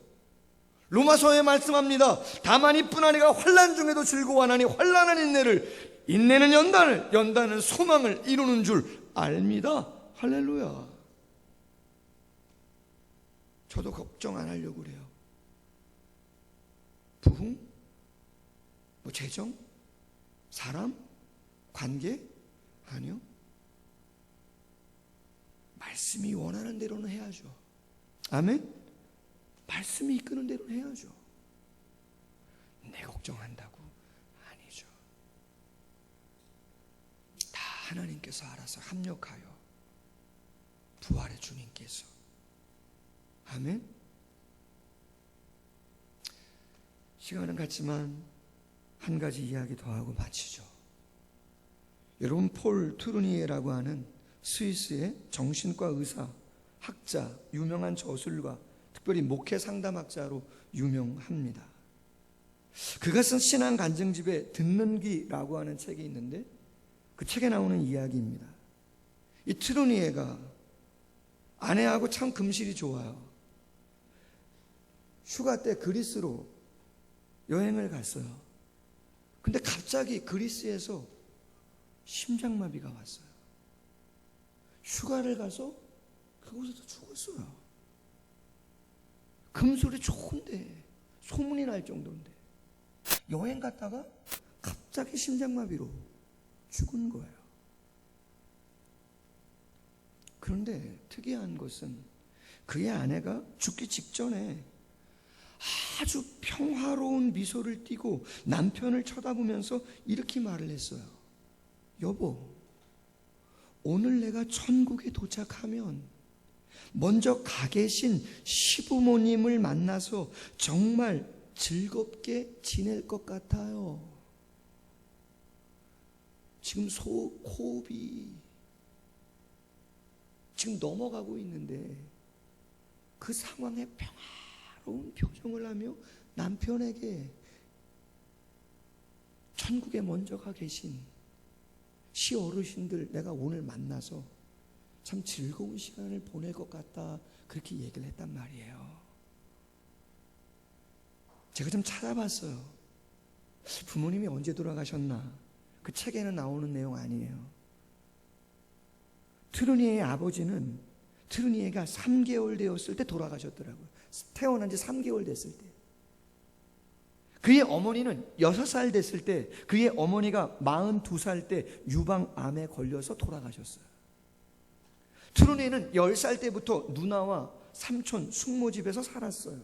로마서에 말씀합니다. 다만 이뿐 아니라 환난 중에도 즐거워하나니 환난은 인내를, 인내는 연단을, 연단은 소망을 이루는 줄 압니다. 할렐루야. 저도 걱정 안 하려고 그래요. 부흥? 뭐 재정? 사람? 관계? 아니요. 말씀이 원하는 대로는 해야죠. 아멘? 말씀이 이끄는 대로는 해야죠. 내 걱정한다고? 아니죠. 다 하나님께서 알아서 합력하여 부활의 주님께서. 아멘? 시간은 같지만 한 가지 이야기 더 하고 마치죠. 여러분, 폴 트루니에라고 하는 스위스의 정신과 의사, 학자, 유명한 저술가, 특별히 목회 상담학자로 유명합니다. 그가 쓴 신앙 간증집에 듣는 귀라고 하는 책이 있는데 그 책에 나오는 이야기입니다. 이 트루니에가 아내하고 참 금실이 좋아요. 휴가 때 그리스로 여행을 갔어요. 근데 갑자기 그리스에서 심장마비가 왔어요. 휴가를 가서 그곳에서 죽었어요. 금술이 좋은데, 소문이 날 정도인데 여행 갔다가 갑자기 심장마비로 죽은 거예요. 그런데 특이한 것은 그의 아내가 죽기 직전에 아주 평화로운 미소를 띠고 남편을 쳐다보면서 이렇게 말을 했어요. 여보, 오늘 내가 천국에 도착하면 먼저 가 계신 시부모님을 만나서 정말 즐겁게 지낼 것 같아요. 지금 호흡이 지금 넘어가고 있는데 그 상황에 평화로운 표정을 하며 남편에게 천국에 먼저 가 계신 시어르신들 내가 오늘 만나서 참 즐거운 시간을 보낼 것 같다, 그렇게 얘기를 했단 말이에요. 제가 좀 찾아봤어요. 부모님이 언제 돌아가셨나? 그 책에는 나오는 내용 아니에요. 트루니에의 아버지는 트루니에가 3개월 되었을 때 돌아가셨더라고요. 태어난 지 3개월 됐을 때. 그의 어머니는 6살 됐을 때, 그의 어머니가 42살 때 유방암에 걸려서 돌아가셨어요. 트루니에는 10살 때부터 누나와 삼촌, 숙모집에서 살았어요.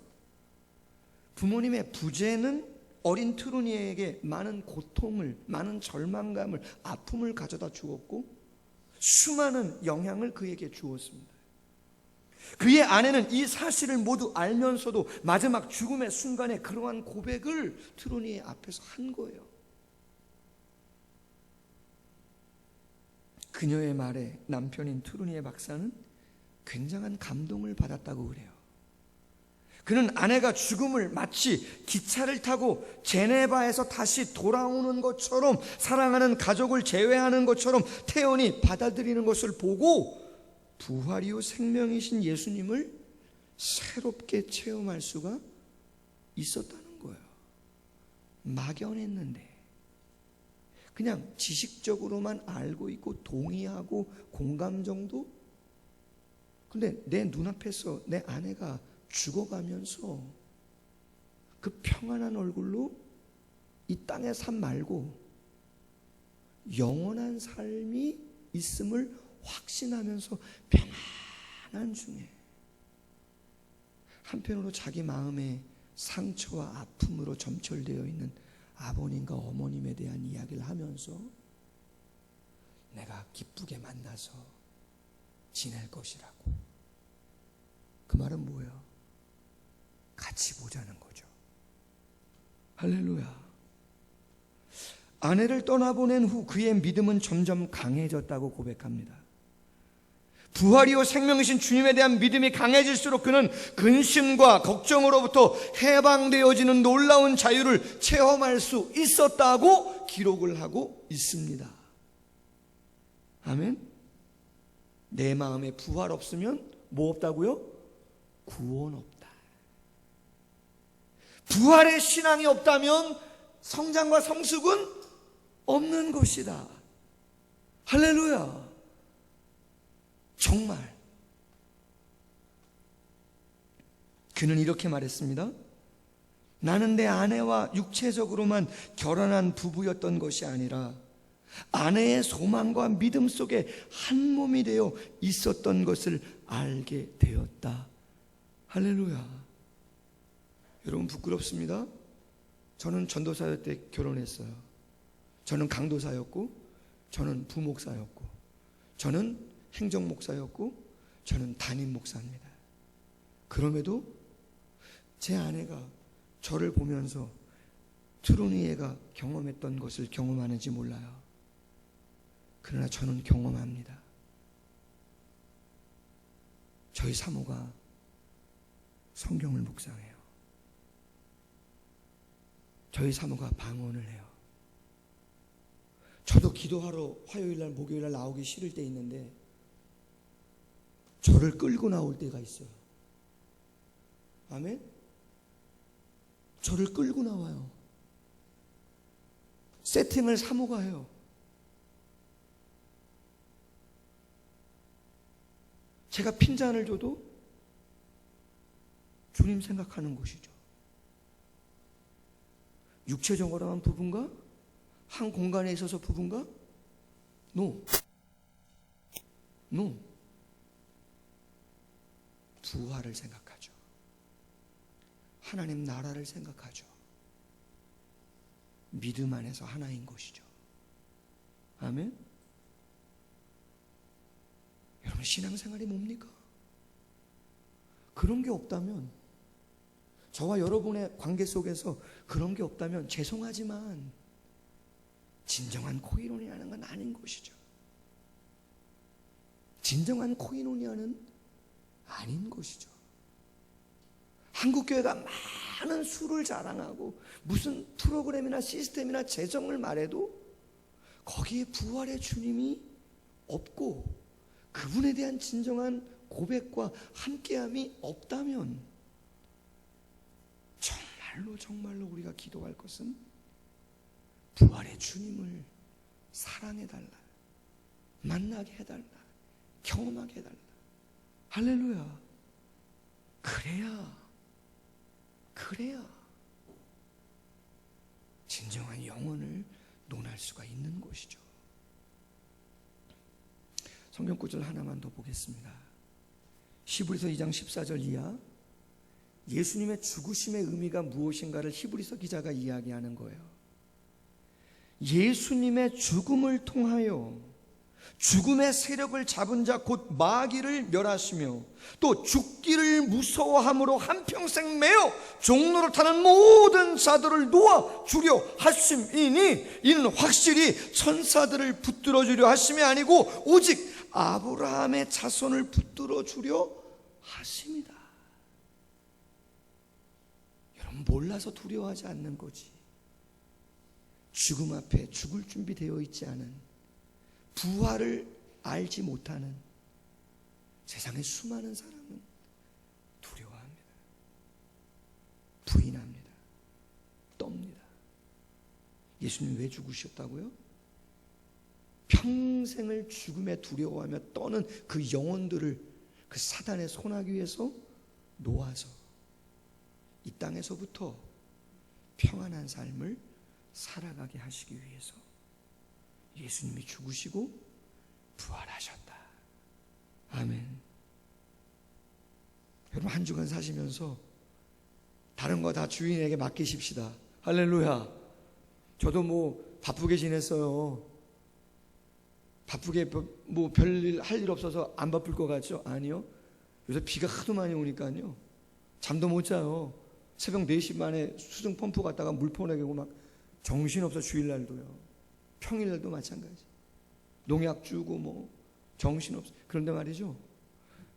부모님의 부재는 어린 트루니에에게 많은 고통을, 많은 절망감을, 아픔을 가져다 주었고 수많은 영향을 그에게 주었습니다. 그의 아내는 이 사실을 모두 알면서도 마지막 죽음의 순간에 그러한 고백을 트루니에 앞에서 한 거예요. 그녀의 말에 남편인 트루니에 박사는 굉장한 감동을 받았다고 그래요. 그는 아내가 죽음을 마치 기차를 타고 제네바에서 다시 돌아오는 것처럼, 사랑하는 가족을 재회하는 것처럼 태연히 받아들이는 것을 보고 부활이요 생명이신 예수님을 새롭게 체험할 수가 있었다는 거예요. 막연했는데, 그냥 지식적으로만 알고 있고 동의하고 공감 정도? 근데 내 눈앞에서 내 아내가 죽어가면서 그 평안한 얼굴로 이 땅의 삶 말고 영원한 삶이 있음을 확신하면서 평안한 중에 한편으로 자기 마음에 상처와 아픔으로 점철되어 있는 아버님과 어머님에 대한 이야기를 하면서 내가 기쁘게 만나서 지낼 것이라고. 그 말은 뭐예요? 같이 보자는 거죠. 할렐루야. 아내를 떠나보낸 후 그의 믿음은 점점 강해졌다고 고백합니다. 부활이요 생명이신 주님에 대한 믿음이 강해질수록 그는 근심과 걱정으로부터 해방되어지는 놀라운 자유를 체험할 수 있었다고 기록을 하고 있습니다. 아멘. 내 마음에 부활 없으면 뭐 없다고요? 구원 없다. 부활의 신앙이 없다면 성장과 성숙은 없는 것이다. 할렐루야. 정말. 그는 이렇게 말했습니다. 나는 내 아내와 육체적으로만 결혼한 부부였던 것이 아니라 아내의 소망과 믿음 속에 한 몸이 되어 있었던 것을 알게 되었다. 할렐루야. 여러분, 부끄럽습니다. 저는 전도사였을 때 결혼했어요. 저는 강도사였고, 저는 부목사였고, 저는 행정목사였고, 저는 담임 목사입니다. 그럼에도 제 아내가 저를 보면서 트로니에가 경험했던 것을 경험하는지 몰라요. 그러나 저는 경험합니다. 저희 사모가 성경을 묵상해요. 저희 사모가 방언을 해요. 저도 기도하러 화요일날 목요일날 나오기 싫을 때 있는데 저를 끌고 나올 때가 있어요. 아멘? 저를 끌고 나와요. 세팅을 사모가 해요. 제가 핀잔을 줘도 주님 생각하는 것이죠. 육체적으로만 부부인가? 한 공간에 있어서 부부인가? No. 부활을 생각하죠. 하나님 나라를 생각하죠. 믿음 안에서 하나인 것이죠. 아멘? 여러분, 신앙생활이 뭡니까? 그런 게 없다면, 저와 여러분의 관계 속에서 그런 게 없다면 죄송하지만 진정한 코이노니아는 건 아닌 것이죠. 진정한 코이노니아는 아닌 것이죠. 한국교회가 많은 수를 자랑하고 무슨 프로그램이나 시스템이나 재정을 말해도 거기에 부활의 주님이 없고 그분에 대한 진정한 고백과 함께함이 없다면 정말로 우리가 기도할 것은 부활의 주님을 사랑해달라, 만나게 해달라, 경험하게 해달라. 할렐루야. 그래야 진정한 영혼을 논할 수가 있는 것이죠. 성경 구절 하나만 더 보겠습니다. 히브리서 2장 14절 이하, 예수님의 죽으심의 의미가 무엇인가를 히브리서 기자가 이야기하는 거예요. 예수님의 죽음을 통하여 죽음의 세력을 잡은 자 곧 마귀를 멸하시며 또 죽기를 무서워함으로 한평생 매어 종로를 타는 모든 자들을 놓아 주려 하심이니, 이는 확실히 천사들을 붙들어 주려 하심이 아니고 오직 아브라함의 자손을 붙들어 주려 하심이다. 여러분, 몰라서 두려워하지 않는 거지. 죽음 앞에 죽을 준비되어 있지 않은, 부활을 알지 못하는 세상의 수많은 사람은 두려워합니다. 부인합니다. 떱니다. 예수님 왜 죽으셨다고요? 평생을 죽음에 두려워하며 떠는 그 영혼들을 그 사단의 손아귀에서 놓아서 이 땅에서부터 평안한 삶을 살아가게 하시기 위해서 예수님이 죽으시고 부활하셨다. 아멘. 여러분, 한 주간 사시면서 다른 거 다 주인에게 맡기십시다. 할렐루야. 저도 바쁘게 지냈어요. 바쁘게 별일 할 일 없어서 안 바쁠 것 같죠? 아니요. 요새 비가 하도 많이 오니까요, 잠도 못 자요. 새벽 4시 만에 수중 펌프 갔다가 물 퍼내고 막 정신없어. 주일날도요. 평일날도 마찬가지. 농약 주고 정신없어. 그런데 말이죠,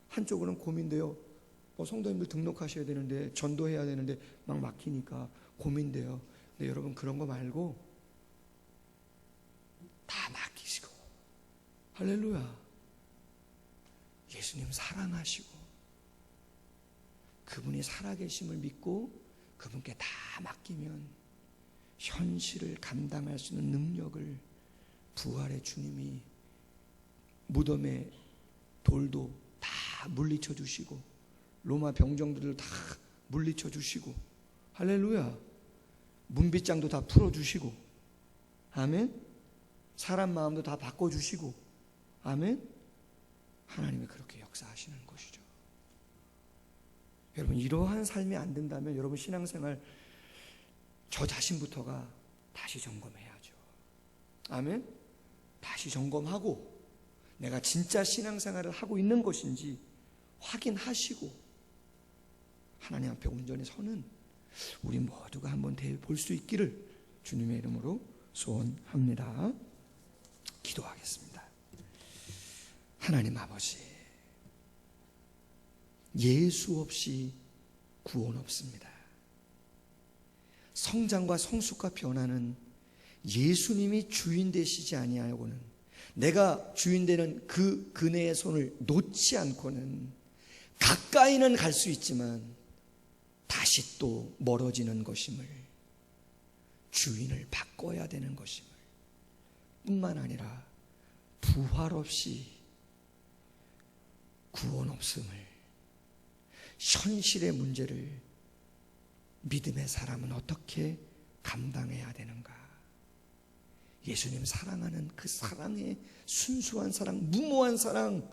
한쪽으로는 고민돼요. 성도님들 등록하셔야 되는데, 전도해야 되는데 막 막히니까 고민돼요. 근데 여러분, 그런 거 말고 다 맡기시고, 할렐루야, 예수님 사랑하시고 그분이 살아계심을 믿고 그분께 다 맡기면 현실을 감당할 수 있는 능력을 부활의 주님이 무덤에 돌도 다 물리쳐 주시고 로마 병정들을 다 물리쳐 주시고, 할렐루야, 문빗장도 다 풀어 주시고, 아멘. 사람 마음도 다 바꿔 주시고, 아멘. 하나님이 그렇게 역사하시는 것이죠. 여러분, 이러한 삶이 안 된다면 여러분 신앙생활 저 자신부터가 다시 점검해야죠. 아멘. 다시 점검하고 내가 진짜 신앙생활을 하고 있는 것인지 확인하시고 하나님 앞에 온전히 서는 우리 모두가 한번 볼 수 있기를 주님의 이름으로 소원합니다. 기도하겠습니다. 하나님 아버지, 예수 없이 구원 없습니다. 성장과 성숙과 변화는 예수님이 주인 되시지 아니하고는, 내가 주인 되는 그 그네의 손을 놓지 않고는 가까이는 갈 수 있지만 다시 또 멀어지는 것임을, 주인을 바꿔야 되는 것임을, 뿐만 아니라 부활 없이 구원 없음을, 현실의 문제를 믿음의 사람은 어떻게 감당해야 되는가. 예수님 사랑하는 그 사랑의 순수한 사랑, 무모한 사랑,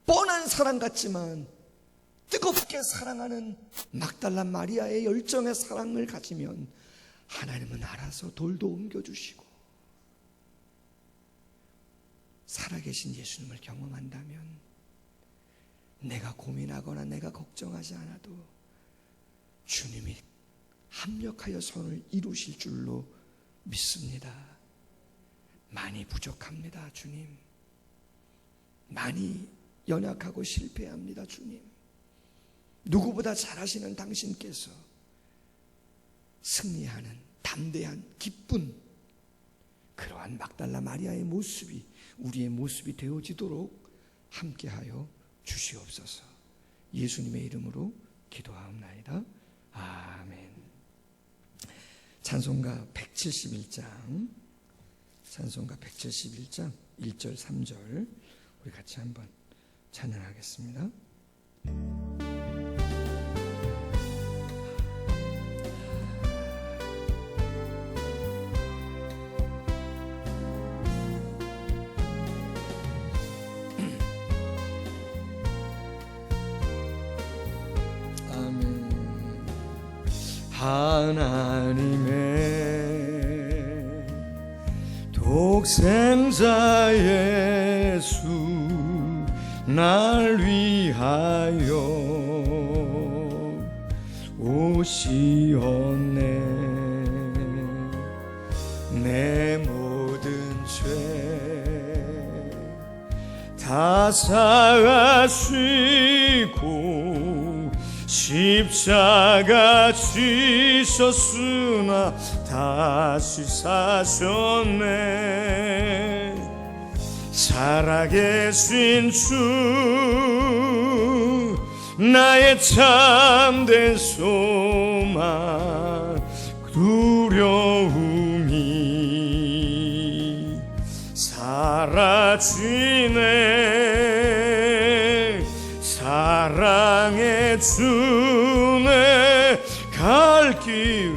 뻔한 사랑 같지만 뜨겁게 사랑하는 막달라 마리아의 열정의 사랑을 가지면 하나님은 알아서 돌도 옮겨주시고, 살아계신 예수님을 경험한다면 내가 고민하거나 내가 걱정하지 않아도 주님이 합력하여 선을 이루실 줄로 믿습니다. 많이 부족합니다, 주님. 많이 연약하고 실패합니다, 주님. 누구보다 잘하시는 당신께서 승리하는 담대한 기쁜 그러한 막달라 마리아의 모습이 우리의 모습이 되어지도록 함께하여 주시옵소서. 예수님의 이름으로 기도하옵나이다. 아멘. 찬송가 171장, 찬송가 171장 1절 3절 우리 같이 한번 찬양하겠습니다. 하나님의 독생자 예수 날 위하여 오시었네. 내 모든 죄 다 사하시고 십자가 지셨으나 다시 사셨네. 살아계신 주 나의 참된 소망, 두려움이 사라지네. 사랑의 주네 갈 길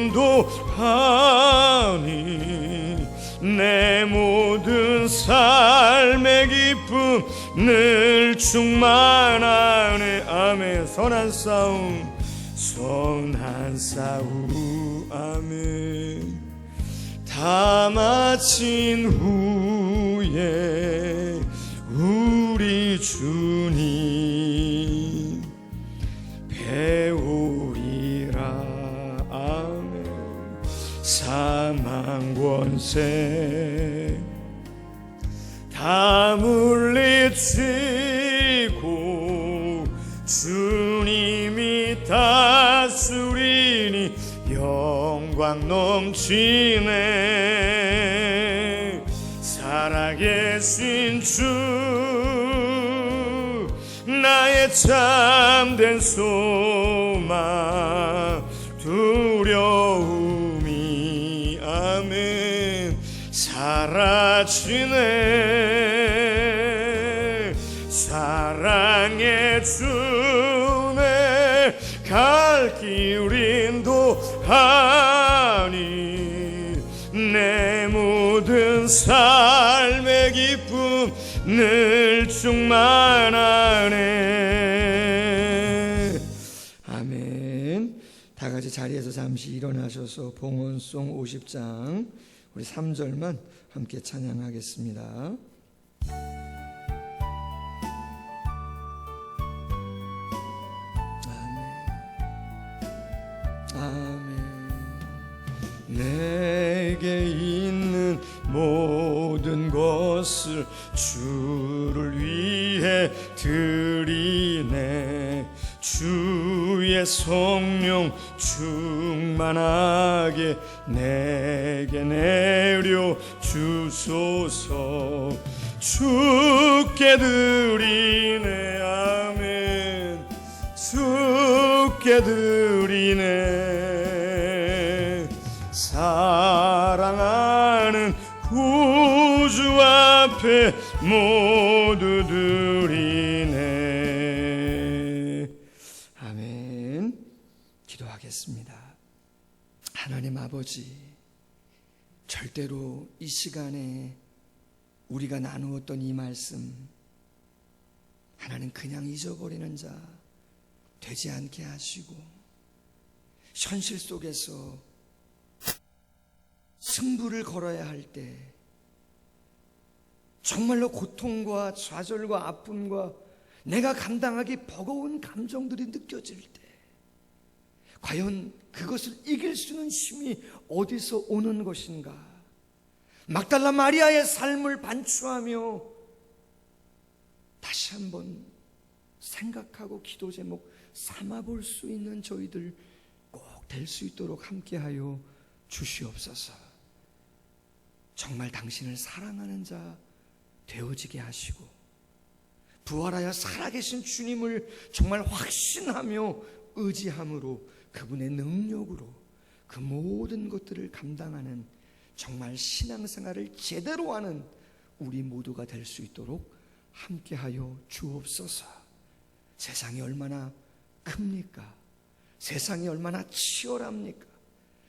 인도하니 내 모든 삶의 기쁨 늘 충만하네. 아멘. 선한 싸움, 선한 싸움, 아멘. 다 마친 후에 우리 주님 배우리라. 아멘. 사망 권세 다 물리치고 주님이 다스리니 영광 넘치네. 살아계신 주 나의 참된 소망, 두려움이 아멘 사라지네. 주네 갈 길 인도하니 내 모든 삶의 기쁨 늘 충만하네. 아멘. 다 같이 자리에서 잠시 일어나셔서 봉헌송 50장 우리 3절만 함께 찬양하겠습니다. 내게 있는 모든 것을 주를 위해 드리네. 주의 성령 충만하게 내게 내려 주소서. 주께 드리네. 아멘. 주께 드리네. 사랑하는 구주 앞에 모두 드리네. 아멘. 기도하겠습니다. 하나님 아버지, 절대로 이 시간에 우리가 나누었던 이 말씀 하나님 그냥 잊어버리는 자 되지 않게 하시고, 현실 속에서 승부를 걸어야 할 때 정말로 고통과 좌절과 아픔과 내가 감당하기 버거운 감정들이 느껴질 때 과연 그것을 이길 수 있는 힘이 어디서 오는 것인가? 막달라 마리아의 삶을 반추하며 다시 한번 생각하고 기도 제목 삼아볼 수 있는 저희들 꼭 될 수 있도록 함께하여 주시옵소서. 정말 당신을 사랑하는 자 되어지게 하시고, 부활하여 살아계신 주님을 정말 확신하며 의지함으로 그분의 능력으로 그 모든 것들을 감당하는 정말 신앙생활을 제대로 하는 우리 모두가 될 수 있도록 함께하여 주옵소서. 세상이 얼마나 큽니까? 세상이 얼마나 치열합니까?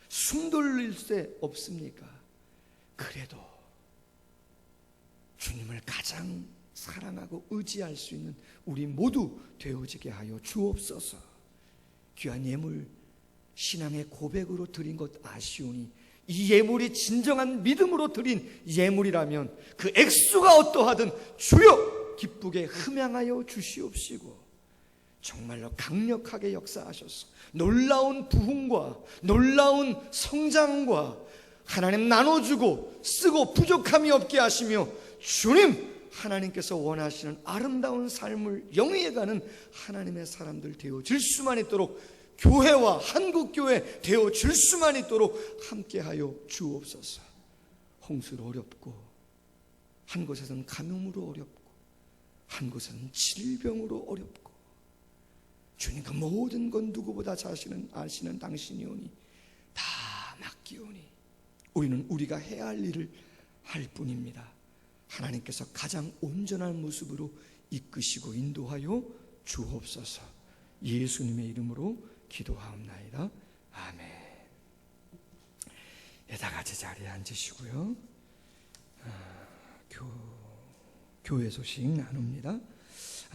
숨 돌릴 새 없습니까? 그래도 주님을 가장 사랑하고 의지할 수 있는 우리 모두 되어지게 하여 주옵소서. 귀한 예물 신앙의 고백으로 드린 것 아시오니 이 예물이 진정한 믿음으로 드린 예물이라면 그 액수가 어떠하든 주여 기쁘게 흠양하여 주시옵시고, 정말로 강력하게 역사하셔서 놀라운 부흥과 놀라운 성장과 하나님 나눠주고 쓰고 부족함이 없게 하시며, 주님 하나님께서 원하시는 아름다운 삶을 영위해가는 하나님의 사람들 되어질 수만 있도록, 교회와 한국교회 되어질 수만 있도록 함께하여 주옵소서. 홍수로 어렵고, 한 곳에서는 감염으로 어렵고, 한 곳에서는 질병으로 어렵고, 주님 그 모든 건 누구보다 아시는 당신이오니 다 맡기오니 우리는 우리가 해야 할 일을 할 뿐입니다. 하나님께서 가장 온전한 모습으로 이끄시고 인도하여 주옵소서. 예수님의 이름으로 기도하옵나이다. 아멘. 다 같이 자리에 앉으시고요. 교회 소식 나눕니다.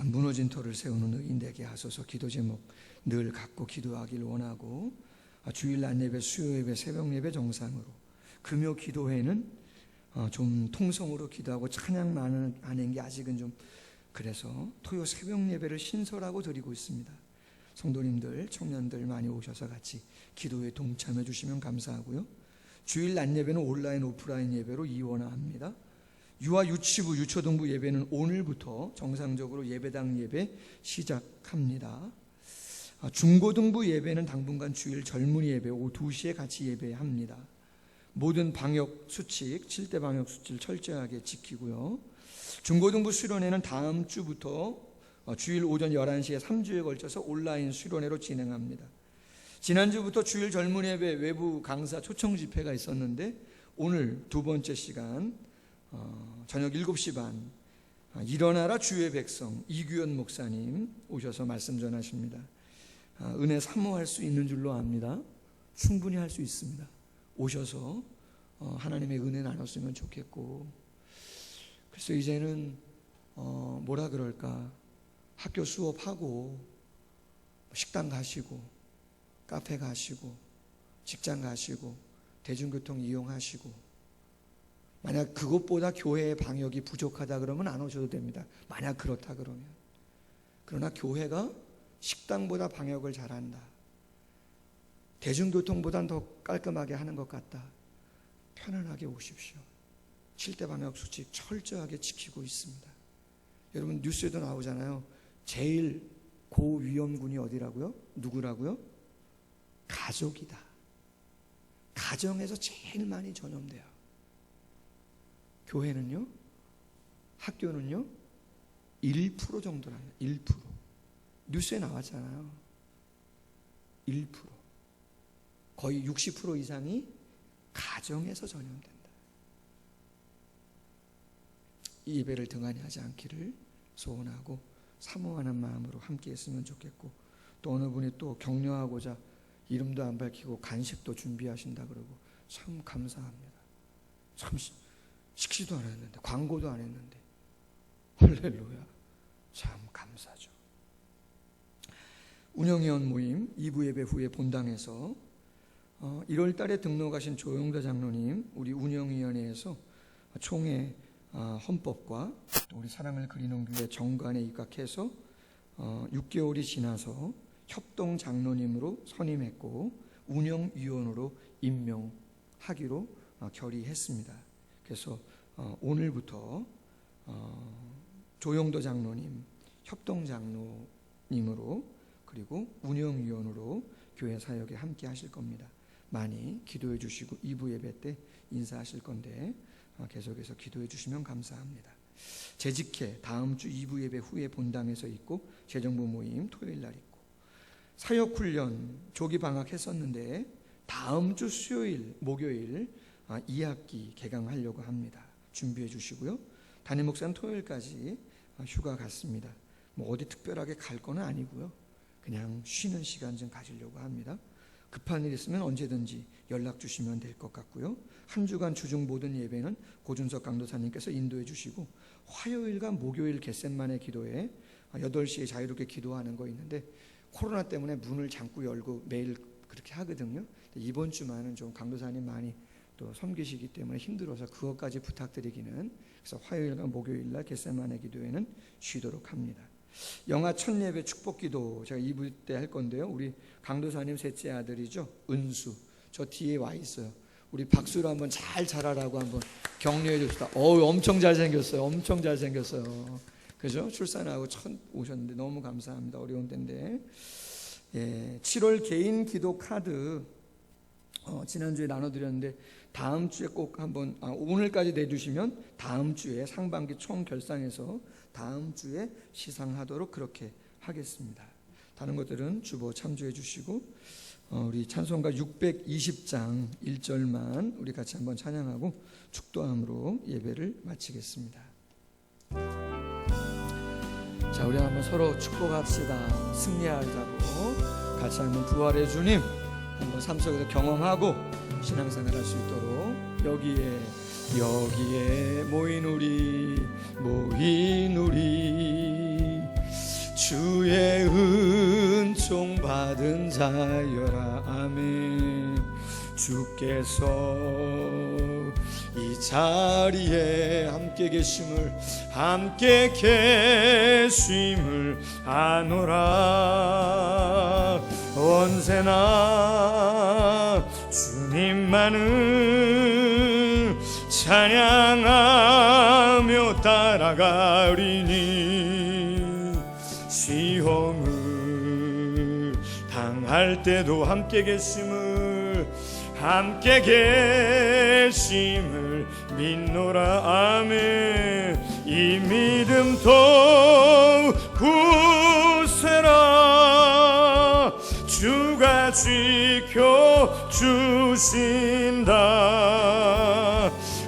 무너진 터를 세우는 의인 되게 하소서. 기도 제목 늘 갖고 기도하길 원하고, 주일 낮 예배, 수요 예배, 새벽 예배 정상으로, 금요 기도회는 좀 통성으로 기도하고 찬양만 하는 게 아직은 좀 그래서 토요 새벽 예배를 신설하고 드리고 있습니다. 성도님들, 청년들 많이 오셔서 같이 기도에 동참해 주시면 감사하고요. 주일 낮 예배는 온라인, 오프라인 예배로 이원화합니다. 유아 유치부, 유초등부 예배는 오늘부터 정상적으로 예배당 예배 시작합니다. 중고등부 예배는 당분간 주일 젊은이 예배 오후 2시에 같이 예배합니다. 모든 방역 수칙, 7대 방역 수칙을 철저하게 지키고요. 중고등부 수련회는 다음 주부터 주일 오전 11시에 3주에 걸쳐서 온라인 수련회로 진행합니다. 지난주부터 주일 젊은이 예배 외부 강사 초청 집회가 있었는데, 오늘 두 번째 시간 저녁 7시 반 일어나라 주의 백성 이규현 목사님 오셔서 말씀 전하십니다. 은혜 사모할 수 있는 줄로 압니다. 충분히 할 수 있습니다. 오셔서 하나님의 은혜 나눴으면 좋겠고, 그래서 이제는 뭐라 그럴까, 학교 수업하고 식당 가시고 카페 가시고 직장 가시고 대중교통 이용하시고, 만약 그것보다 교회의 방역이 부족하다 그러면 안 오셔도 됩니다. 만약 그렇다 그러면. 그러나 교회가 식당보다 방역을 잘한다, 대중교통보단 더 깔끔하게 하는 것 같다, 편안하게 오십시오. 7대 방역 수칙 철저하게 지키고 있습니다. 여러분 뉴스에도 나오잖아요. 제일 고위험군이 어디라고요? 누구라고요? 가족이다. 가정에서 제일 많이 전염돼요. 교회는요, 학교는요 1% 정도랍니다. 1%. 뉴스에 나왔잖아요. 1%. 거의 60% 이상이 가정에서 전염된다. 이 예배를 등한히 하지 않기를 소원하고 사모하는 마음으로 함께 했으면 좋겠고, 또 어느 분이 또 격려하고자 이름도 안 밝히고 간식도 준비하신다 그러고 참 감사합니다. 참 식시도 안 했는데, 광고도 안 했는데, 할렐루야, 참 감사죠. 운영위원 모임 2부 예배 후에 본당에서 1월 달에 등록하신 조용도 장로님, 우리 운영위원회에서 총회 헌법과 또 우리 사랑을 그리는 교회 정관에 입각해서 6개월이 지나서 협동 장로님으로 선임했고 운영위원으로 임명하기로 결의했습니다. 그래서 오늘부터 조용도 장로님, 협동 장로님으로 그리고 운영위원으로 교회 사역에 함께 하실 겁니다. 많이 기도해 주시고 2부 예배 때 인사하실 건데 계속해서 기도해 주시면 감사합니다. 재직회 다음 주 2부 예배 후에 본당에서 있고 재정부 모임 토요일 날 있고, 사역훈련 조기 방학했었는데 다음 주 수요일 목요일 2학기 개강하려고 합니다. 준비해 주시고요. 담임 목사는 토요일까지 휴가 갔습니다. 뭐 어디 특별하게 갈 건 아니고요. 그냥 쉬는 시간 좀 가지려고 합니다. 급한 일 있으면 언제든지 연락 주시면 될 것 같고요. 한 주간 주중 모든 예배는 고준석 강도사님께서 인도해 주시고, 화요일과 목요일 겟셋만의 기도에 8시에 자유롭게 기도하는 거 있는데 코로나 때문에 문을 잠고 열고 매일 그렇게 하거든요. 이번 주만은 좀 강도사님 많이 또 섬기시기 때문에 힘들어서 그것까지 부탁드리기는, 그래서 화요일과 목요일날 겟셋만의 기도회는 쉬도록 합니다. 영화 첫 예배 축복기도 제가 2부 때 할 건데요. 우리 강도사님 셋째 아들이죠, 은수, 저 뒤에 와 있어요. 우리 박수로 한번 잘 자라라고 한번 격려해 줍시다. 엄청 잘생겼어요. 엄청 잘생겼어요. 그죠? 출산하고 첫 오셨는데 너무 감사합니다. 어려운 때인데. 7월 개인 기도 카드 지난주에 나눠드렸는데 다음 주에 꼭 한번 오늘까지 내주시면 다음 주에 상반기 총결산해서 다음 주에 시상하도록 그렇게 하겠습니다. 다른 것들은 주보 참조해 주시고 우리 찬송가 620장 1절만 우리 같이 한번 찬양하고 축도함으로 예배를 마치겠습니다. 자, 우리 한번 서로 축복합시다. 승리하자고 같이 한번 부활의 주님 한번 삶 속에서 경험하고 신앙생활 할 수 있도록 여기에 모인 우리 주의 은총 받은 자여라. 아멘. 주께서 이 자리에 함께 계심을 아노라. 언제나 주님만을 찬양하며 따라가리니 시험을 당할 때도 함께 계심을 믿노라. 아멘. 이 믿음 더욱 굳세라. 주가 지켜주신다.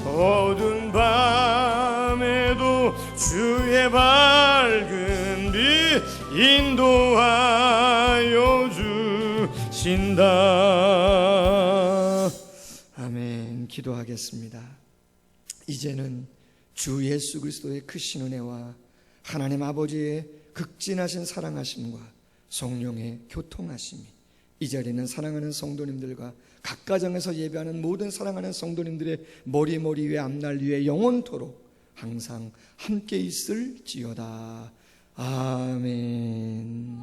어두운 밤에도
주의 밝은 빛 인도하여 주신다.
아멘. 기도하겠습니다. 이제는 주 예수 그리스도의 크신 은혜와 하나님 아버지의 극진하신 사랑하심과 성령의 교통하심이 이 자리에 있는 사랑하는 성도님들과 각 가정에서 예배하는 모든 사랑하는 성도님들의 머리 위에 앞날 위에 영원토록 항상 함께 있을지어다. 아멘.